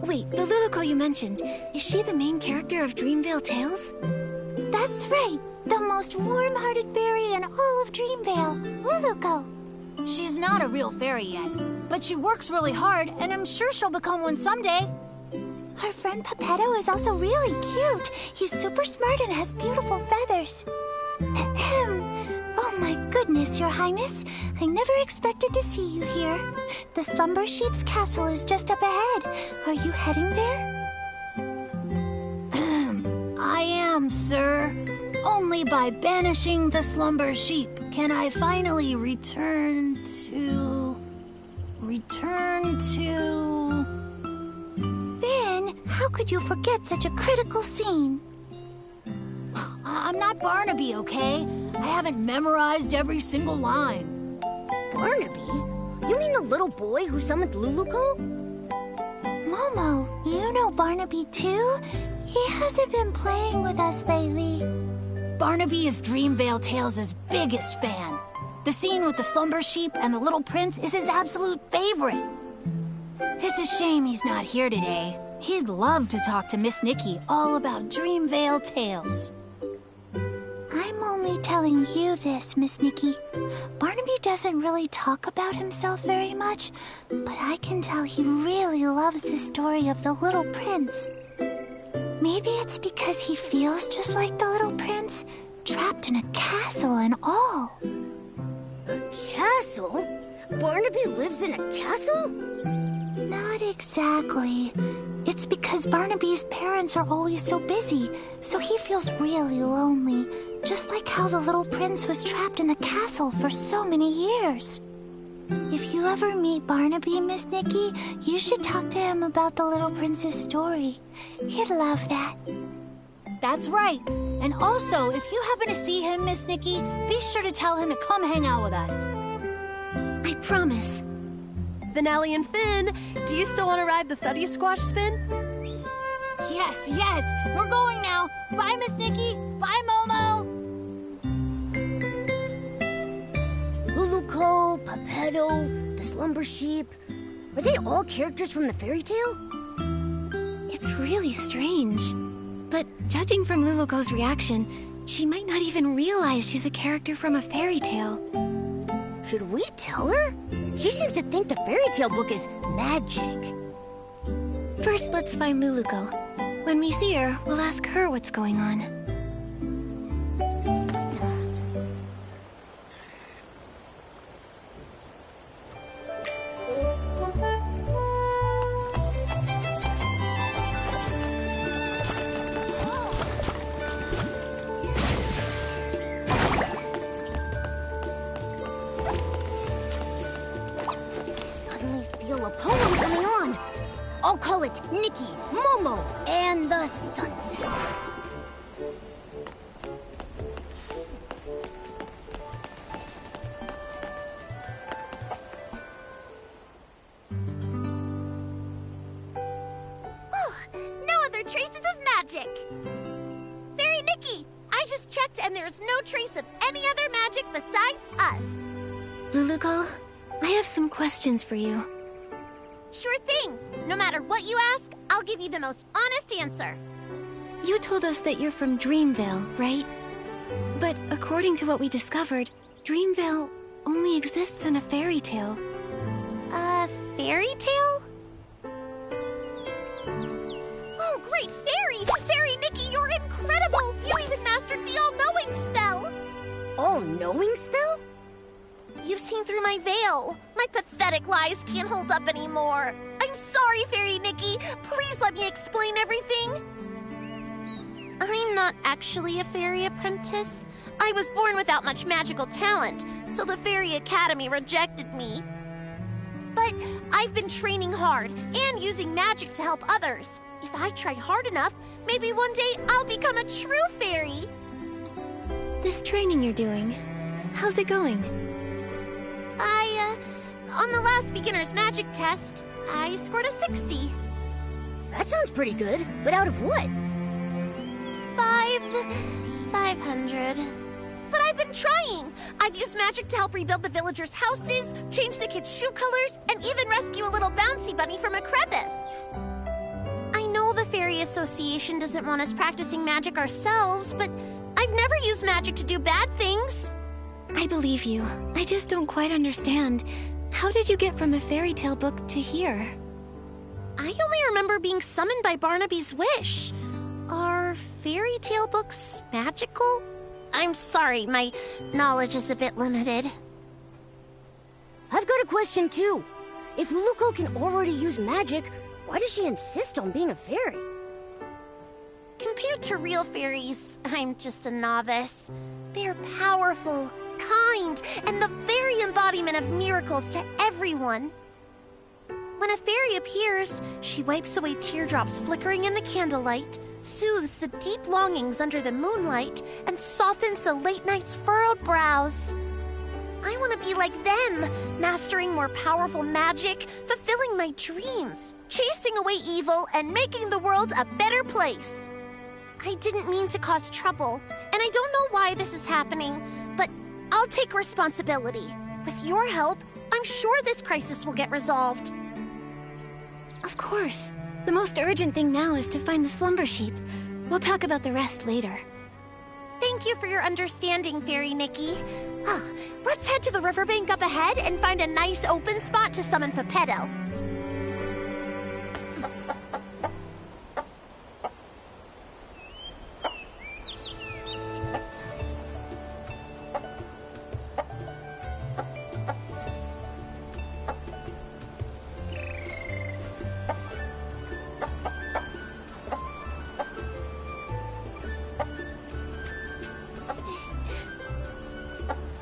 Wait, the Luluko you mentioned, is she the main character of Dreamvale Tales? That's right. The most warm-hearted fairy in all of Dreamvale, Luluko. She's not a real fairy yet, but she works really hard, and I'm sure she'll become one someday. Her friend Pepetto is also really cute. He's super smart and has beautiful feathers. Oh my goodness, Your Highness. I never expected to see you here. The Slumber Sheep's castle is just up ahead. Are you heading there? am, sir. Only by banishing the slumber sheep can I finally return to... Finn, how could you forget such a critical scene? I'm not Barnaby, okay? I haven't memorized every single line. Barnaby? You mean the little boy who summoned Luluco? Momo, you know Barnaby too? He hasn't been playing with us lately. Barnaby is Dreamvale Tales' biggest fan. The scene with the slumber sheep and the little prince is his absolute favorite. It's a shame he's not here today. He'd love to talk to Miss Nikki all about Dreamvale Tales. I'm only telling you this, Miss Nikki. Barnaby doesn't really talk about himself very much, but I can tell he really loves the story of the little prince. Maybe it's because he feels just like the little prince, trapped in a castle and all. A castle? Barnaby lives in a castle? Not exactly. It's because Barnaby's parents are always so busy, so he feels really lonely, just like how the little prince was trapped in the castle for so many years. If you ever meet Barnaby, Miss Nikki, you should talk to him about the little prince's story. He'd love that. That's right. And also, if you happen to see him, Miss Nikki, be sure to tell him to come hang out with us. I promise. Finale and Finn, do you still want to ride the Thuddy Squash spin? Yes, we're going now. Bye, Miss Nikki. Bye, Momo. Luluco, Pepetto, the slumber sheep. Are they all characters from the fairy tale? It's really strange. But judging from Luluco's reaction, she might not even realize she's a character from a fairy tale. Should we tell her? She seems to think the fairy tale book is magic. First, let's find Luluco. When we see her, we'll ask her what's going on. I'll call it Nikki, Momo, and the Sunset. Oh, no other traces of magic. Fairy Nikki, I just checked and there's no trace of any other magic besides us. Luluco, I have some questions for you. Sure thing. No matter what you ask, I'll give you the most honest answer. You told us that you're from Dreamvale, right? But according to what we discovered, Dreamvale only exists in a fairy tale. A fairy tale? Oh, great fairy! Fairy Nikki, you're incredible! You even mastered the all-knowing spell! All-knowing spell? You've seen through my veil. My pathetic lies can't hold up anymore. I'm sorry, Fairy Nikki. Please let me explain everything. I'm not actually a fairy apprentice. I was born without much magical talent, so the Fairy Academy rejected me. But I've been training hard and using magic to help others. If I try hard enough, maybe one day I'll become a true fairy. This training you're doing, how's it going? On the last beginner's magic test, I scored a 60. That sounds pretty good, but out of what? 500. But I've been trying. I've used magic to help rebuild the villagers' houses, change the kids' shoe colors, and even rescue a little bouncy bunny from a crevice. I know the Fairy Association doesn't want us practicing magic ourselves, but I've never used magic to do bad things. I believe you. I just don't quite understand. How did you get from the fairy tale book to here? I only remember being summoned by Barnaby's wish. Are fairy tale books magical? I'm sorry, my knowledge is a bit limited. I've got a question too. If Luluco can already use magic, why does she insist on being a fairy? Compared to real fairies, I'm just a novice. They're powerful, kind, and the very embodiment of miracles to everyone. When a fairy appears, she wipes away teardrops flickering in the candlelight, soothes the deep longings under the moonlight, and softens the late night's furrowed brows. I want to be like them, mastering more powerful magic, fulfilling my dreams, chasing away evil, and making the world a better place. I didn't mean to cause trouble, and I don't know why this is happening, but I'll take responsibility. With your help, I'm sure this crisis will get resolved. Of course. The most urgent thing now is to find the slumber sheep. We'll talk about the rest later. Thank you for your understanding, Fairy Nikki. Let's head to the riverbank up ahead and find a nice open spot to summon Pepetto.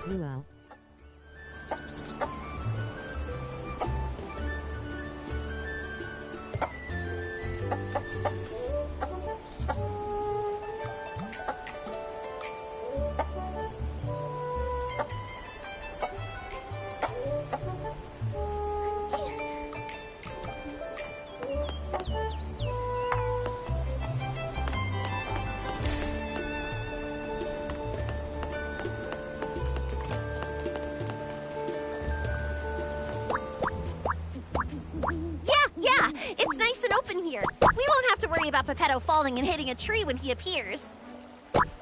Luau. It's nice and open here. We won't have to worry about Pepetto falling and hitting a tree when he appears.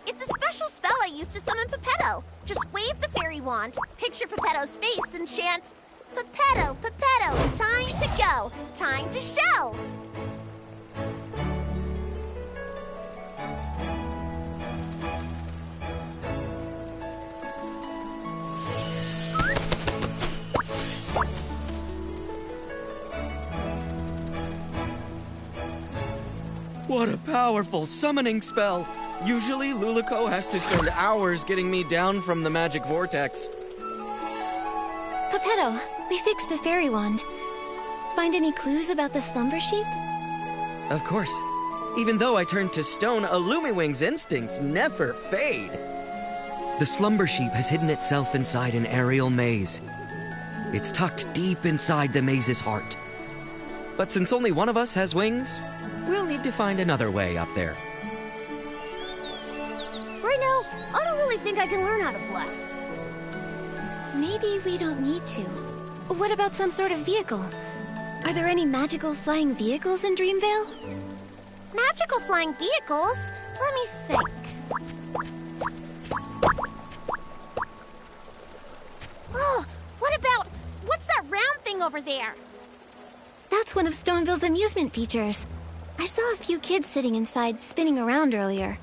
It's a special spell I use to summon Pepetto. Just wave the fairy wand, picture Pepetto's face, and chant, Pepetto, Pepetto, time to go, time to show. What a powerful summoning spell! Usually, Lulico has to spend hours getting me down from the magic vortex. Pepetto, we fixed the fairy wand. Find any clues about the slumber sheep? Of course. Even though I turned to stone, Illumiwing's instincts never fade. The slumber sheep has hidden itself inside an aerial maze. It's tucked deep inside the maze's heart. But since only one of us has wings, we'll need to find another way up there. Right now, I don't really think I can learn how to fly. Maybe we don't need to. What about some sort of vehicle? Are there any magical flying vehicles in Dreamvale? Magical flying vehicles? Let me think. Oh, what's that round thing over there? That's one of Stoneville's amusement features. I saw a few kids sitting inside spinning around earlier.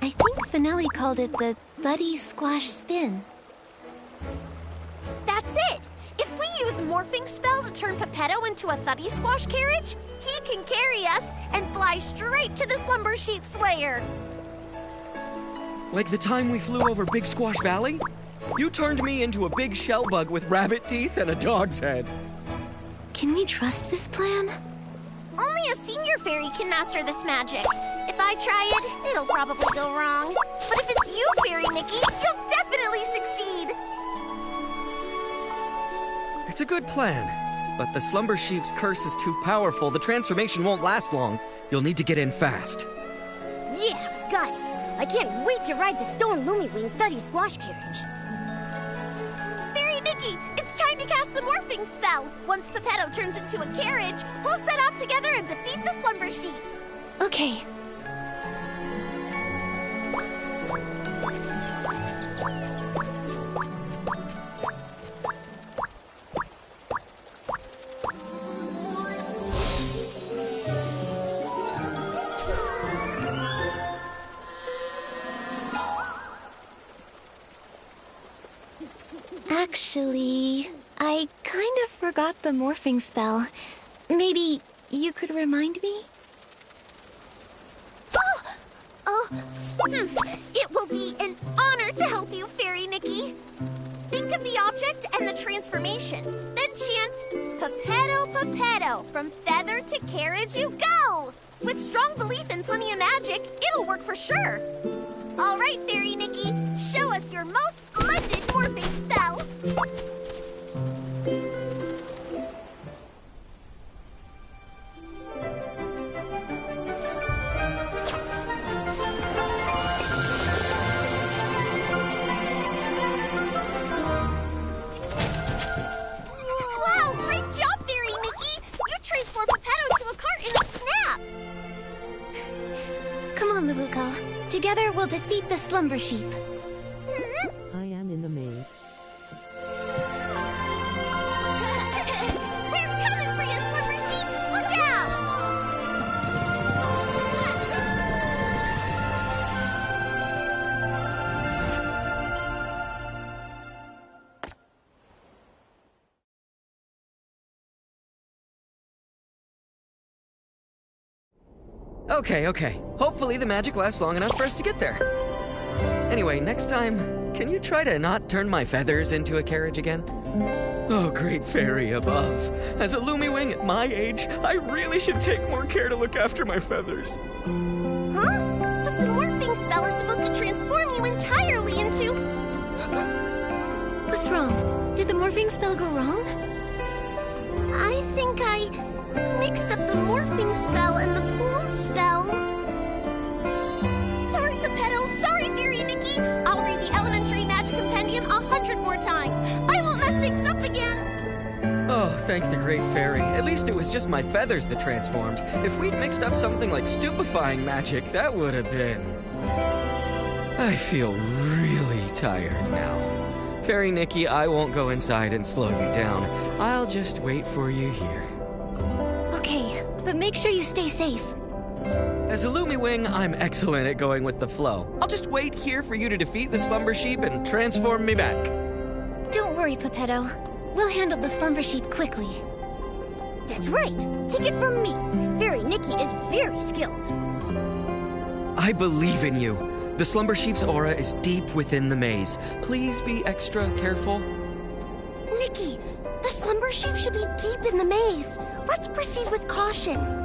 I think Finelli called it the Buddy Squash Spin. That's it! If we use Morphing Spell to turn Pepetto into a Thuddy Squash carriage, he can carry us and fly straight to the Slumber Sheep's lair. Like the time we flew over Big Squash Valley? You turned me into a big shell bug with rabbit teeth and a dog's head. Can we trust this plan? Only a senior fairy can master this magic. If I try it, it'll probably go wrong. But if it's you, Fairy Nikki, you'll definitely succeed. It's a good plan, but the Slumber Sheep's curse is too powerful. The transformation won't last long. You'll need to get in fast. Yeah, got it. I can't wait to ride the Stone Lumiwing Thuddy Squash carriage. Fairy Nikki, it's time to cast the Morphing Spell. Once Pepetto turns into a carriage, we'll set off together and defeat the Slumber Sheep. Okay. Actually, I kind of forgot the morphing spell. Maybe you could remind me? Oh, It will be an honor to help you, Fairy Nikki. Think of the object and the transformation. Then chant, Pepetto, Pepetto, from feather to carriage you go. With strong belief and plenty of magic, it'll work for sure. All right, Fairy Nikki, show us your most splendid morphing spell. Wow, great job, Fairy Nikki! You transformed Pepetto to a cart in a snap! Come on, Luluko. Together we'll defeat the slumber sheep. I am in the maze. We're coming for you, slumber sheep! Look out! Okay. Hopefully the magic lasts long enough for us to get there. Anyway, next time, can you try to not turn my feathers into a carriage again? Oh, great fairy above. As a Lumiwing at my age, I really should take more care to look after my feathers. Huh? But the morphing spell is supposed to transform you entirely into... What's wrong? Did the morphing spell go wrong? I think I mixed up the morphing spell and the plume spell. Sorry, Pepetto. Sorry, Fairy Nikki. I'll read the Elementary Magic Compendium 100 more times. I won't mess things up again. Oh, thank the great fairy. At least it was just my feathers that transformed. If we'd mixed up something like stupefying magic, that would have been... I feel really tired now. Fairy Nikki, I won't go inside and slow you down. I'll just wait for you here. Okay, but make sure you stay safe. As a Lumiwing, I'm excellent at going with the flow. I'll just wait here for you to defeat the slumber sheep and transform me back. Don't worry, Pepetto. We'll handle the slumber sheep quickly. That's right. Take it from me. Fairy Nikki is very skilled. I believe in you. The slumber sheep's aura is deep within the maze. Please be extra careful. Nikki, the slumber sheep should be deep in the maze. Let's proceed with caution.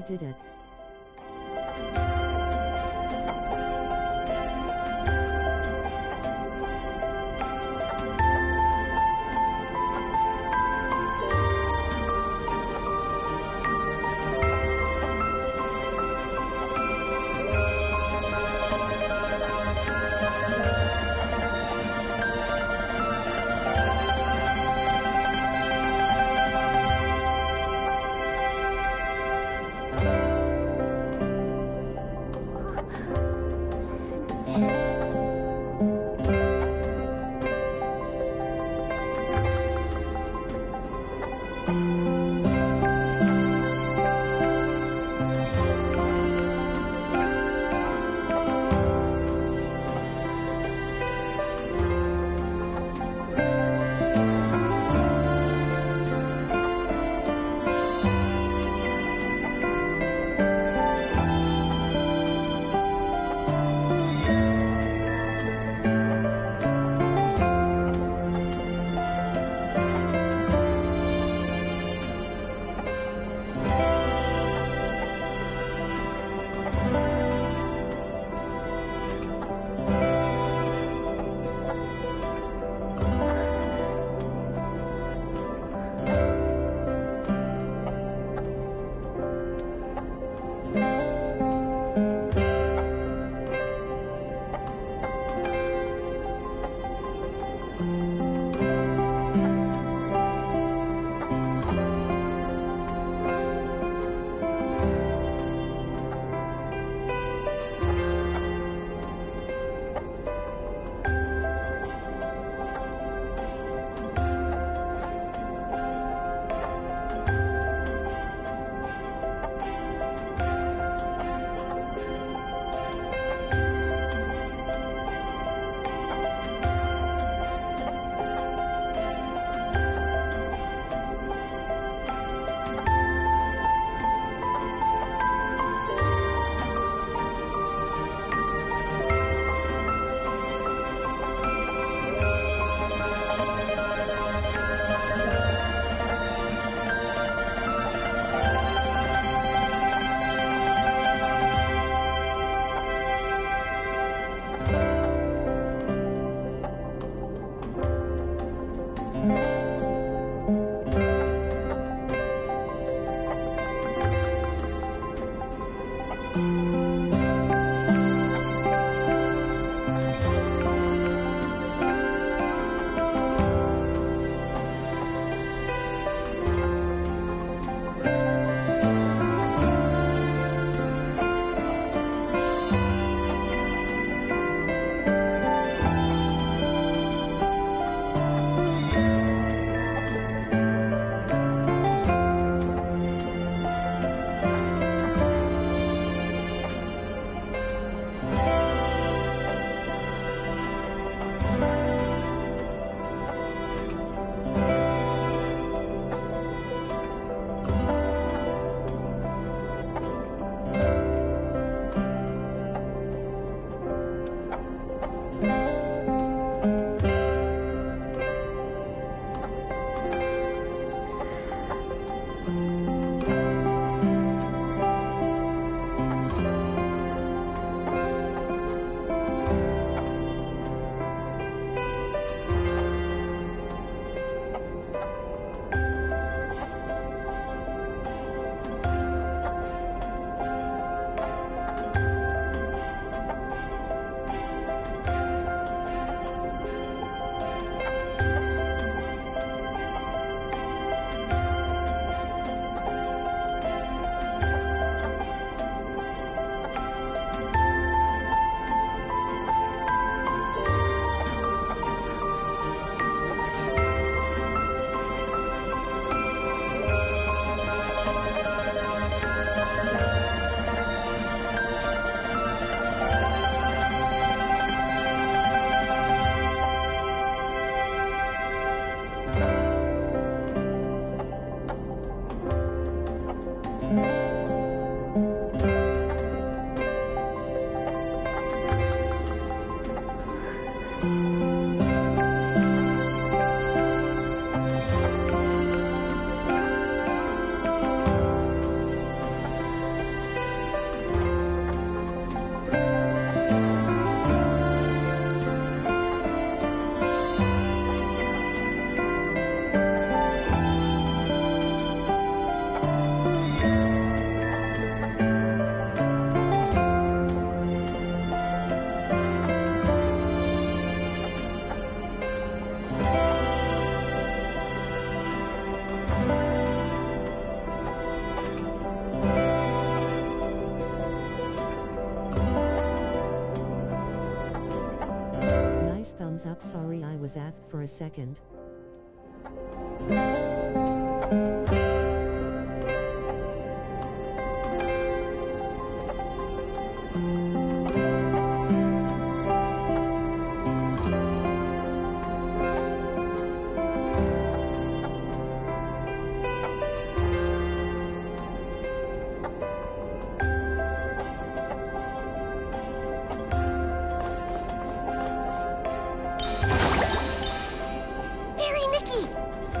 did it. Nice thumbs up. Sorry I was aft for a second. Fairy Nikki!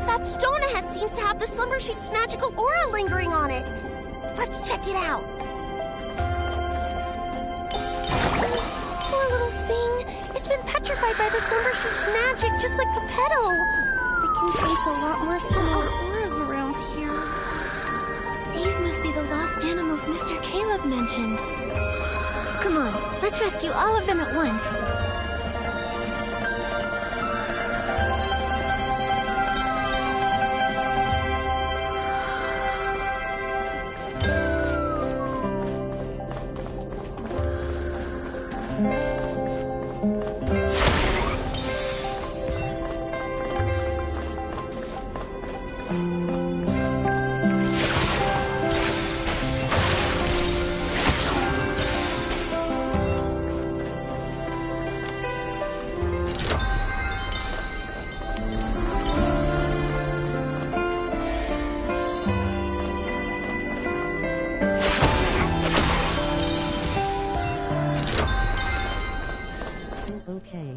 That stone ahead seems to have the slumber sheep's magical aura lingering on it. Let's check it out. Poor little thing. It's been petrified by the slumber sheep's magic, just like Geppetto. I can sense a lot more similar auras around here. These must be the lost animals Mr. Caleb mentioned. Come on, let's rescue all of them at once. Okay.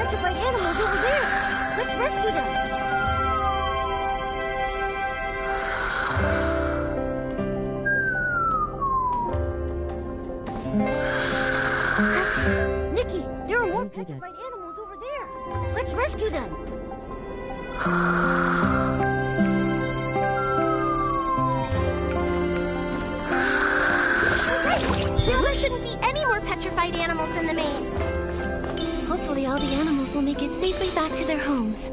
petrified animals over there. Let's rescue them. Nikki, there are more petrified animals over there. Let's rescue them. There shouldn't be any more petrified animals in the maze. Hopefully all the animals will make it safely back to their homes.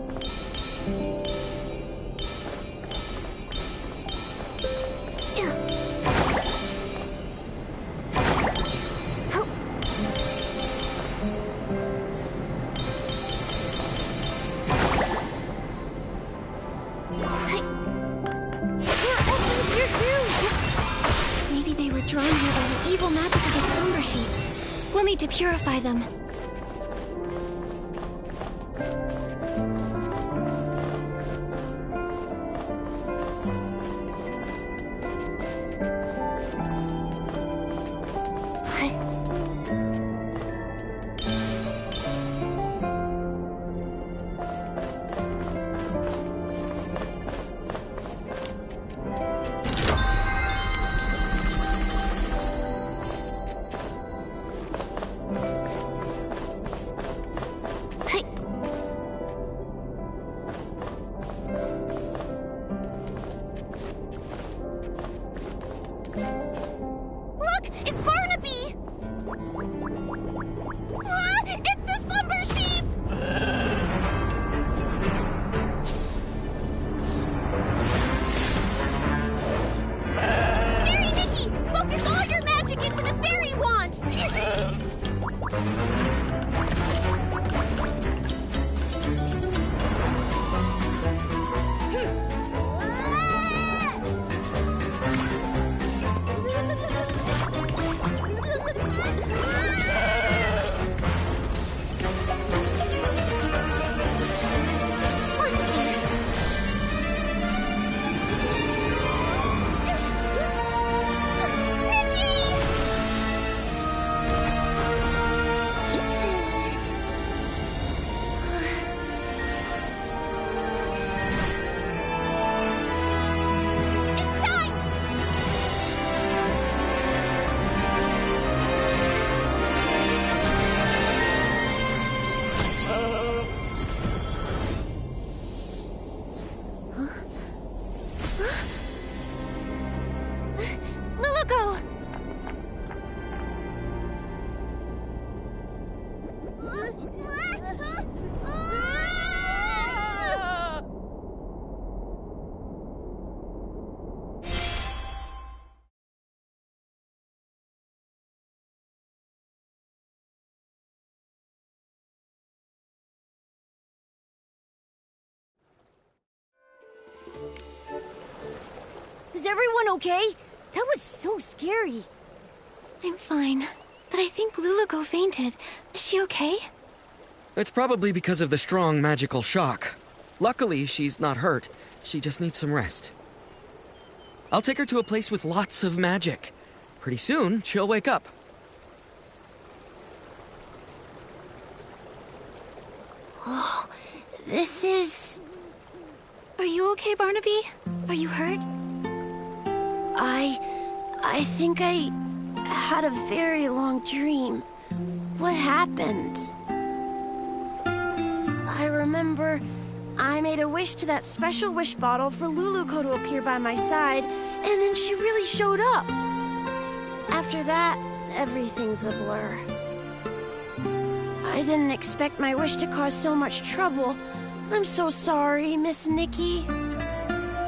Maybe they were drawn here by the evil magic of the slumber sheep. We'll need to purify them. Is everyone okay? That was so scary. I'm fine, but I think Luluko fainted. Is she okay? It's probably because of the strong magical shock. Luckily, she's not hurt. She just needs some rest. I'll take her to a place with lots of magic. Pretty soon, she'll wake up. Oh, this is... Are you okay, Barnaby? Are you hurt? I think I had a very long dream. What happened? I remember I made a wish to that special wish bottle for Luluko to appear by my side, and then she really showed up. After that, everything's a blur. I didn't expect my wish to cause so much trouble. I'm so sorry, Miss Nikki.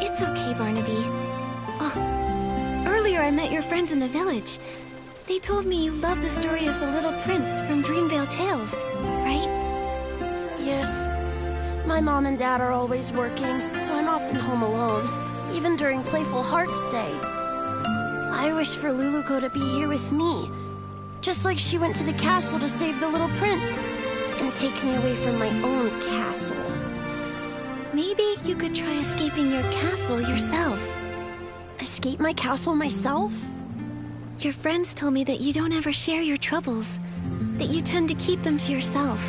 It's okay, Barnaby. Oh, earlier I met your friends in the village. They told me you love the story of the little prince from Dreamvale Tales, right? Yes. My mom and dad are always working, so I'm often home alone, even during Playful Hearts Day. I wish for Luluko to be here with me, just like she went to the castle to save the little prince, and take me away from my own castle. Maybe you could try escaping your castle yourself. Escape my castle myself? Your friends told me that you don't ever share your troubles, that you tend to keep them to yourself.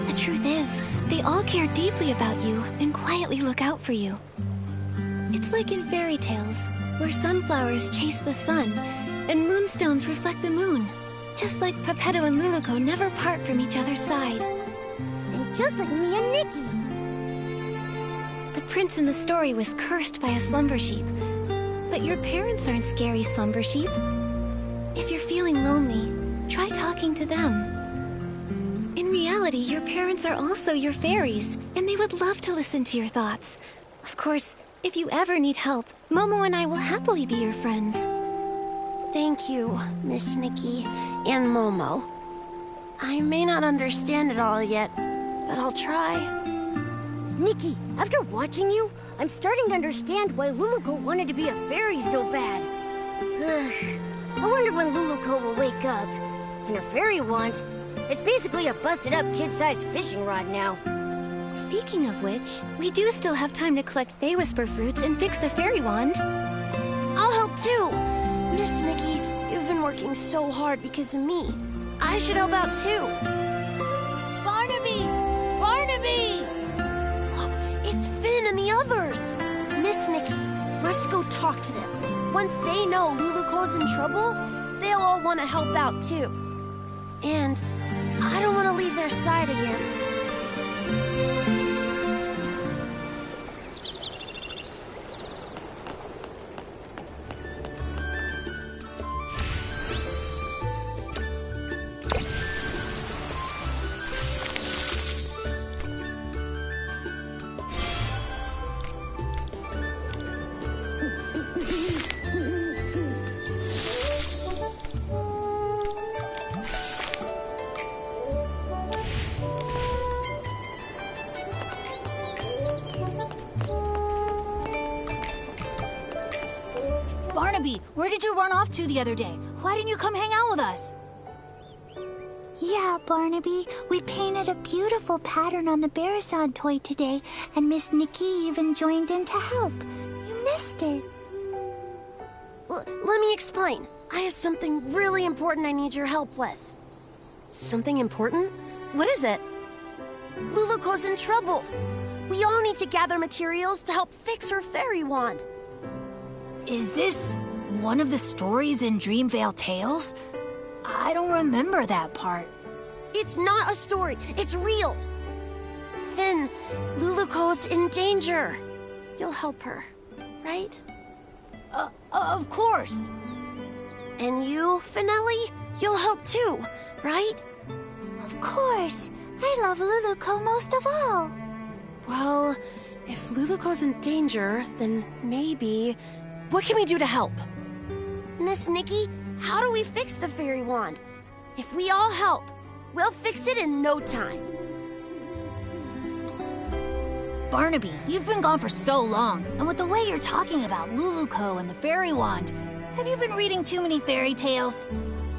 The truth is, they all care deeply about you and quietly look out for you. It's like in fairy tales, where sunflowers chase the sun and moonstones reflect the moon. Just like Pepetto and Luluco never part from each other's side. And just like me and Nikki. The prince in the story was cursed by a slumber sheep. But your parents aren't scary slumber sheep. If you're feeling lonely, try talking to them. In reality, your parents are also your fairies, and they would love to listen to your thoughts. Of course, if you ever need help, Momo and I will happily be your friends. Thank you, Miss Nikki and Momo. I may not understand it all yet, but I'll try. Nikki, after watching you, I'm starting to understand why Luluco wanted to be a fairy so bad. I wonder when Luluco will wake up. And her fairy wand, it's basically a busted-up kid-sized fishing rod now. Speaking of which, we do still have time to collect Fey Whisper fruits and fix the fairy wand. I'll help too. Miss Nikki, you've been working so hard because of me. I should help out too. Barnaby! Barnaby! It's Finn and the others. Miss Nikki, let's go talk to them. Once they know Luluco's in trouble, they'll all want to help out too. And I don't want to leave their side again. Barnaby, where did you run off to the other day? Why didn't you come hang out with us? Yeah, Barnaby, we painted a beautiful pattern on the Bearasad toy today, and Miss Nikki even joined in to help. You missed it. Let me explain. I have something really important I need your help with. Something important? What is it? Luluco's in trouble. We all need to gather materials to help fix her fairy wand. Is this one of the stories in Dreamvale Tales? I don't remember that part. It's not a story. It's real. Finn, Luluco's in danger. You'll help her, right? Of course. And you, Finelli? You'll help too, right? Of course. I love Luluco most of all. Well, if Luluco's in danger, then maybe... What can we do to help? Miss Nikki, how do we fix the fairy wand? If we all help, we'll fix it in no time. Barnaby, you've been gone for so long, and with the way you're talking about Luluco and the fairy wand, have you been reading too many fairy tales?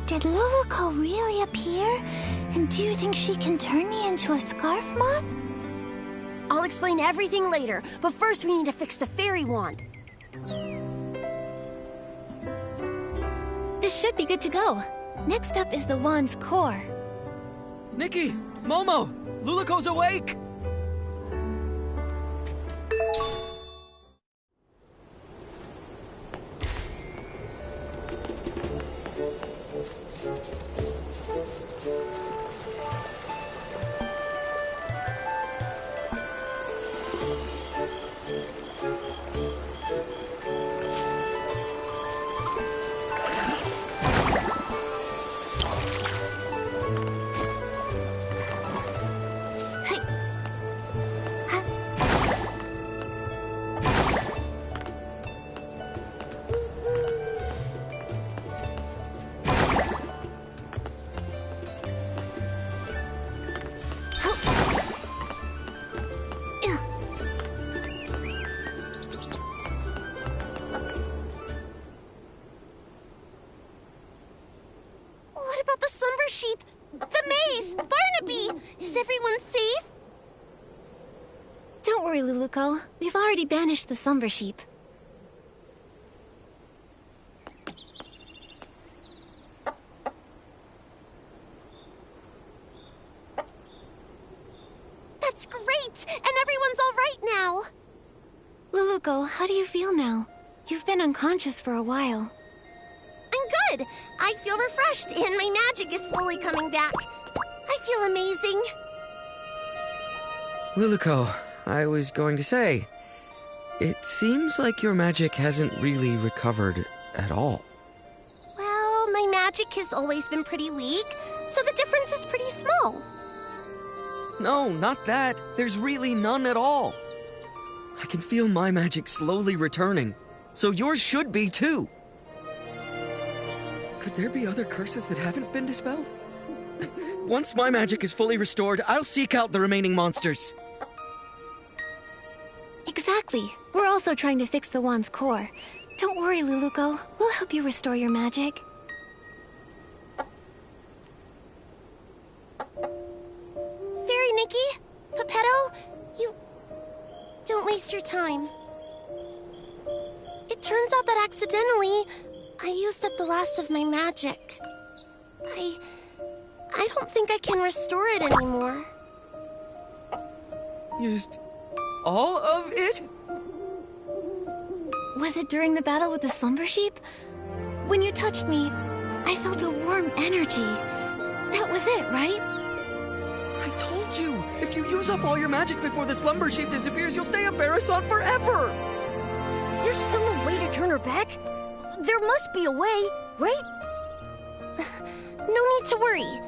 Did Luluco really appear? And do you think she can turn me into a scarf moth? I'll explain everything later, but first we need to fix the fairy wand. This should be good to go. Next up is the wand's core. Nikki! Momo! Luluco's awake! Sheep! The maze! Barnaby! Is everyone safe? Don't worry, Luluco. We've already banished the slumber sheep. It's great, and everyone's all right now. Luluko, how do you feel now? You've been unconscious for a while. I'm good. I feel refreshed, and my magic is slowly coming back. I feel amazing. Luluko, I was going to say, it seems like your magic hasn't really recovered at all. Well, my magic has always been pretty weak, so the difference is pretty small. No, not that. There's really none at all. I can feel my magic slowly returning, so yours should be too. Could there be other curses that haven't been dispelled? Once my magic is fully restored, I'll seek out the remaining monsters. Exactly. We're also trying to fix the wand's core. Don't worry, Luluko. We'll help you restore your magic. Fairy Nikki, Pepetto, you... Don't waste your time. It turns out that accidentally, I used up the last of my magic. I don't think I can restore it anymore. Used all of it? Was it during the battle with the slumber sheep? When you touched me, I felt a warm energy. That was it, right? I told you! If you use up all your magic before the slumber sheep disappears, you'll stay a Barrison forever! Is there still a way to turn her back? There must be a way, right? No need to worry.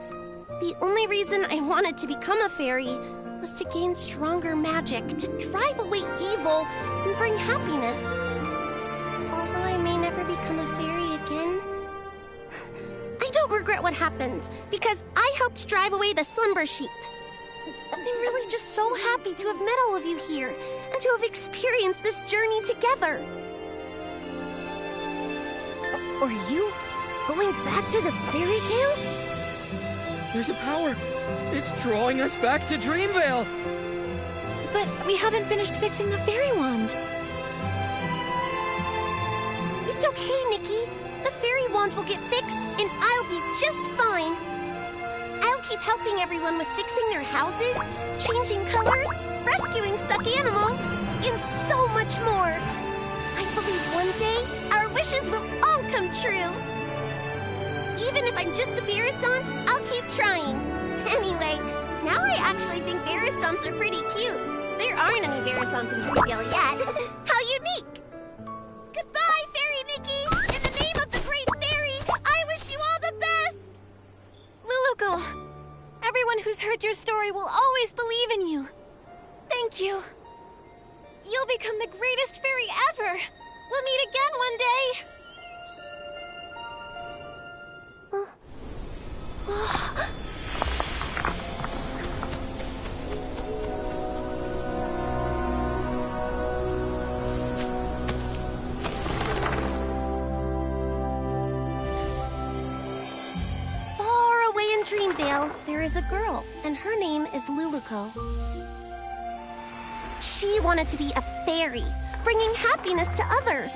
The only reason I wanted to become a fairy was to gain stronger magic, to drive away evil and bring happiness. Although I may never become a fairy again, I don't regret what happened, because I helped drive away the slumber sheep. I'm really just so happy to have met all of you here, and to have experienced this journey together. Are you going back to the fairy tale? There's a power. It's drawing us back to Dreamvale. But we haven't finished fixing the fairy wand. It's okay, Nikki. The fairy wand will get fixed, and I'll be just fine. I'll keep helping everyone with fixing their houses, changing colors, rescuing stuck animals, and so much more. I believe one day our wishes will all come true. Even if I'm just a Barrison, I'll keep trying. Anyway, now I actually think Barrisons are pretty cute. There aren't any Barrisons in Dreamvale yet. How unique! Goodbye, Fairy Nikki! In the name of the Great Fairy, I wish you all the best! Luluko, everyone who's heard your story will always believe in you. Thank you. You'll become the greatest fairy ever. We'll meet again one day. Far away in Dreamvale, there is a girl, and her name is Luluko. She wanted to be a fairy, bringing happiness to others,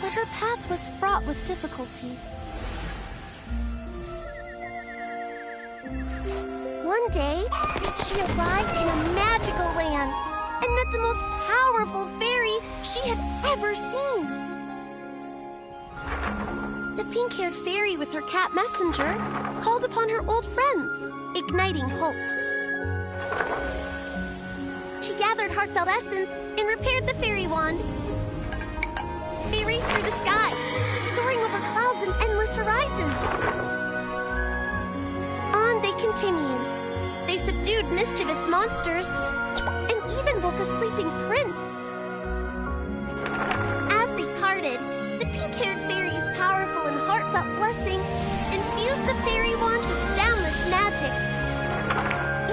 but her path was fraught with difficulty. One day, she arrived in a magical land and met the most powerful fairy she had ever seen. The pink-haired fairy with her cat messenger called upon her old friends, igniting hope. She gathered heartfelt essence and repaired the fairy wand. They raced through the skies, soaring over clouds and endless horizons. On they continued. They subdued mischievous monsters, and even woke a sleeping prince. As they parted, the pink-haired fairy's powerful and heartfelt blessing infused the fairy wand with boundless magic.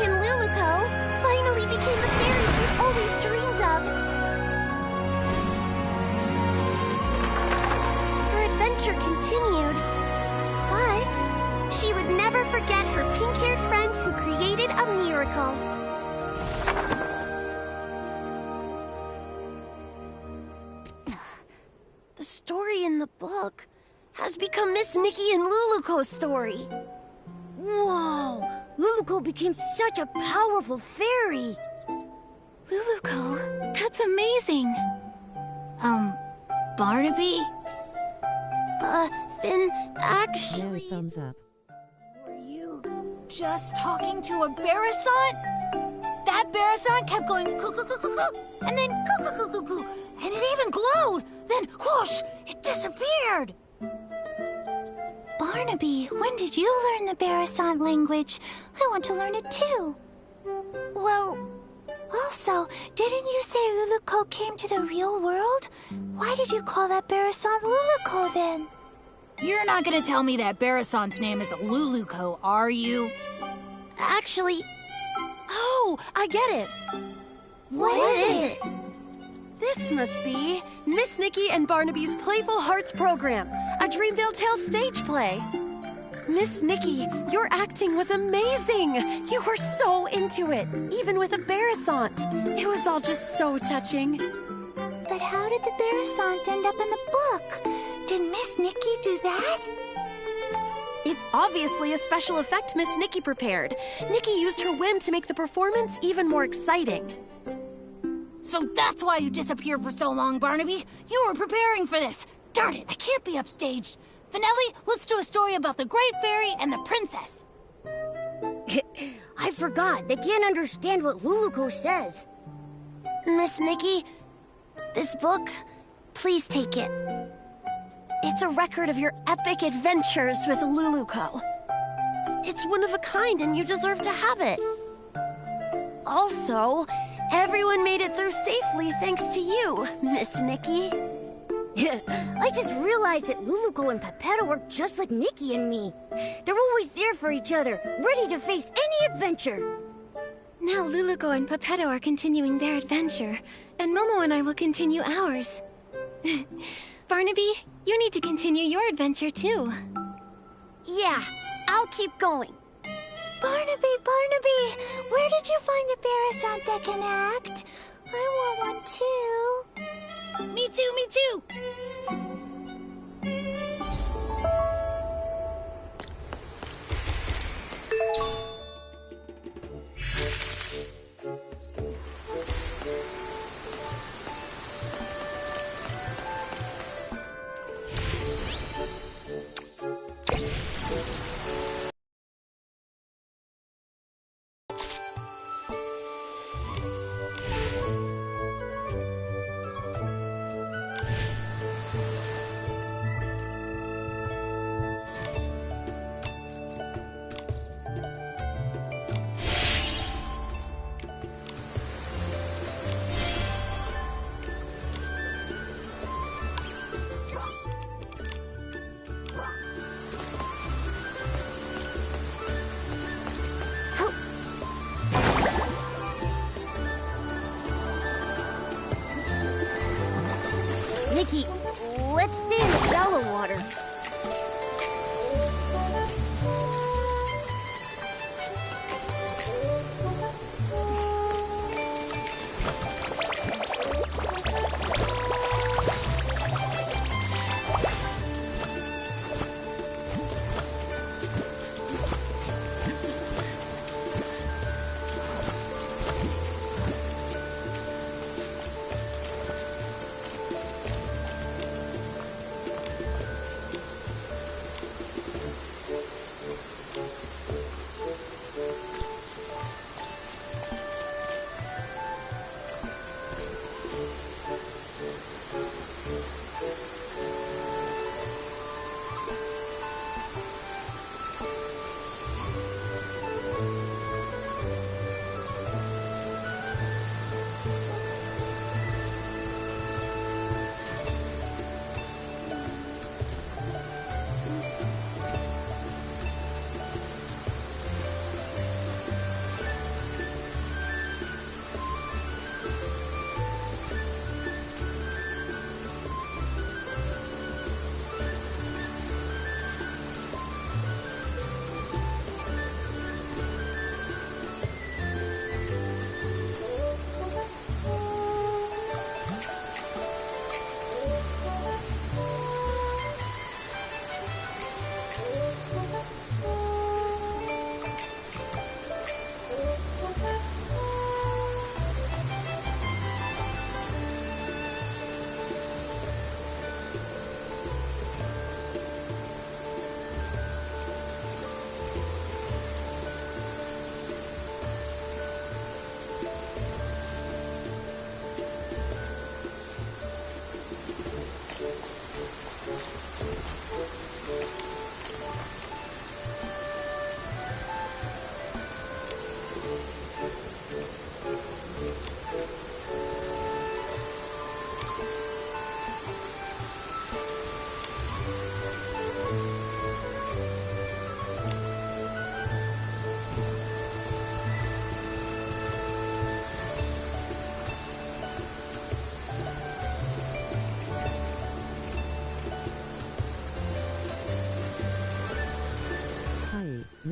And Luluko finally became the fairy she'd always dreamed of. Her adventure continued, but she would never forget her pink-haired friend who created a miracle. The story in the book has become Miss Nikki and Luluko's story. Whoa! Luluko became such a powerful fairy. That's amazing. Barnaby? Finn, No actually... thumbs up. Were you just talking to a Barasant? That Barasant kept going coo-coo-coo-coo-coo, and then coo-coo-coo-coo-coo, and it even glowed. Then whoosh, it disappeared. Barnaby, when did you learn the Barasant language? I want to learn it too. Well, Also, didn't you say Luluco came to the real world? Why did you call that Barasant Luluco then? You're not gonna tell me that Barasant's name is Luluco, are you? Actually... Oh, I get it. What is it? This must be Miss Nikki and Barnaby's Playful Hearts program, a Dreamville Tales stage play. Miss Nikki, your acting was amazing. You were so into it, even with a Barasant. It was all just so touching. But how did the Barasant end up in the book? Did Miss Nikki do that? It's obviously a special effect Miss Nikki prepared. Nikki used her whim to make the performance even more exciting. So that's why you disappeared for so long, Barnaby. You were preparing for this. Darn it, I can't be upstaged. Finelli, let's do a story about the Great Fairy and the Princess. I forgot. They can't understand what Luluco says. Miss Nikki, this book, please take it. It's a record of your epic adventures with Luluco. It's one of a kind and you deserve to have it. Also, everyone made it through safely thanks to you, Miss Nikki. I just realized that Luluco and Pepetto are just like Nikki and me. They're always there for each other, ready to face any adventure. now Luluco and Pepetto are continuing their adventure, and Momo and I will continue ours. Barnaby, you need to continue your adventure too. Yeah, I'll keep going. Barnaby, Barnaby, where did you find a Barasant that can act? I want one too. Me too, me too. Nikki, let's stay in the shallow water.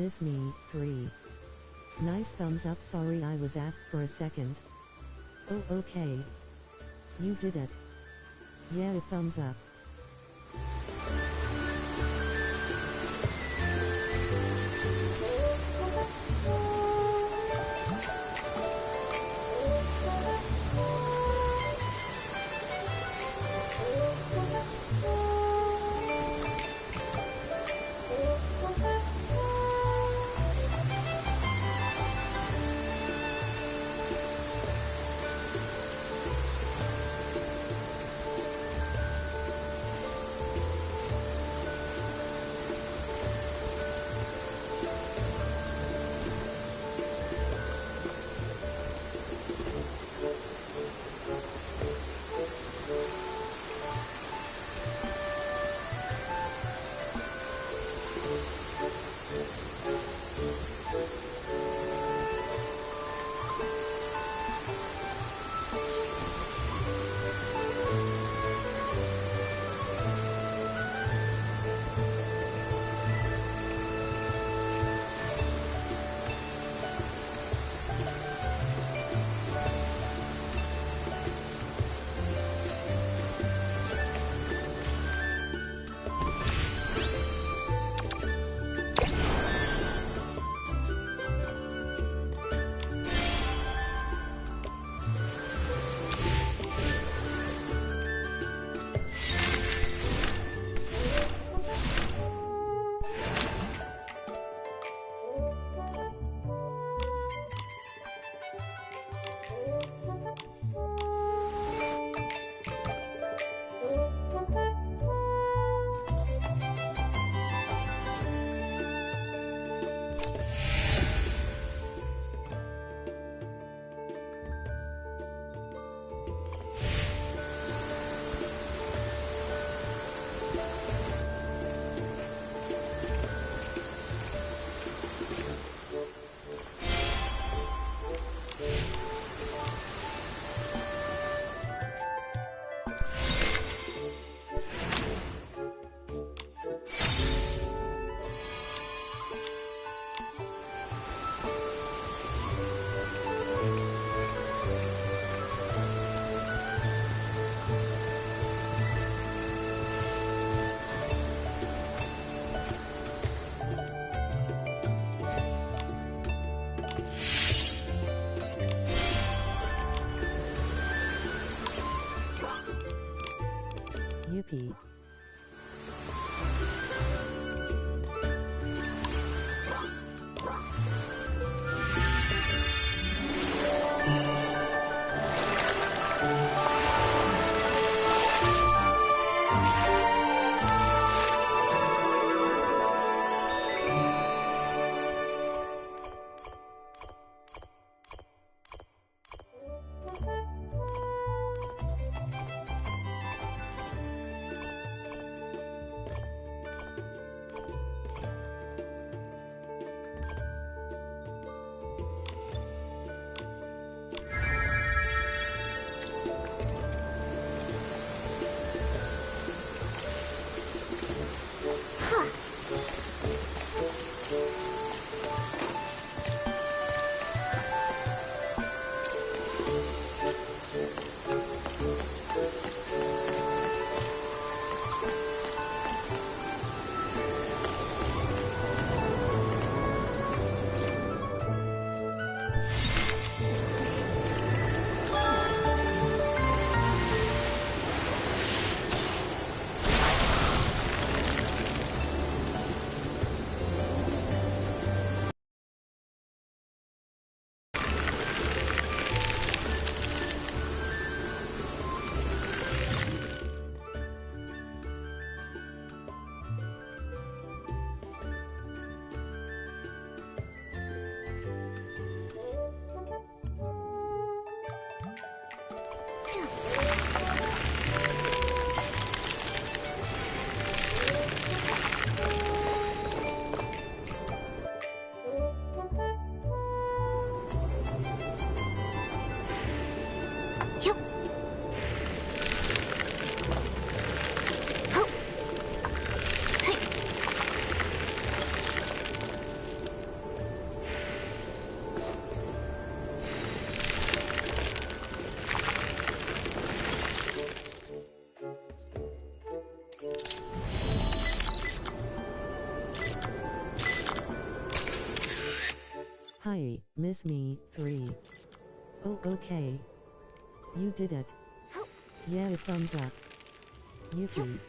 Miss me, 3. Nice thumbs up. Sorry I was aft for a second. Oh okay. You did it. Yeah, a thumbs up. Yippee. Okay, miss me, 3. Oh, okay. You did it. Yeah, a thumbs up. Yuki.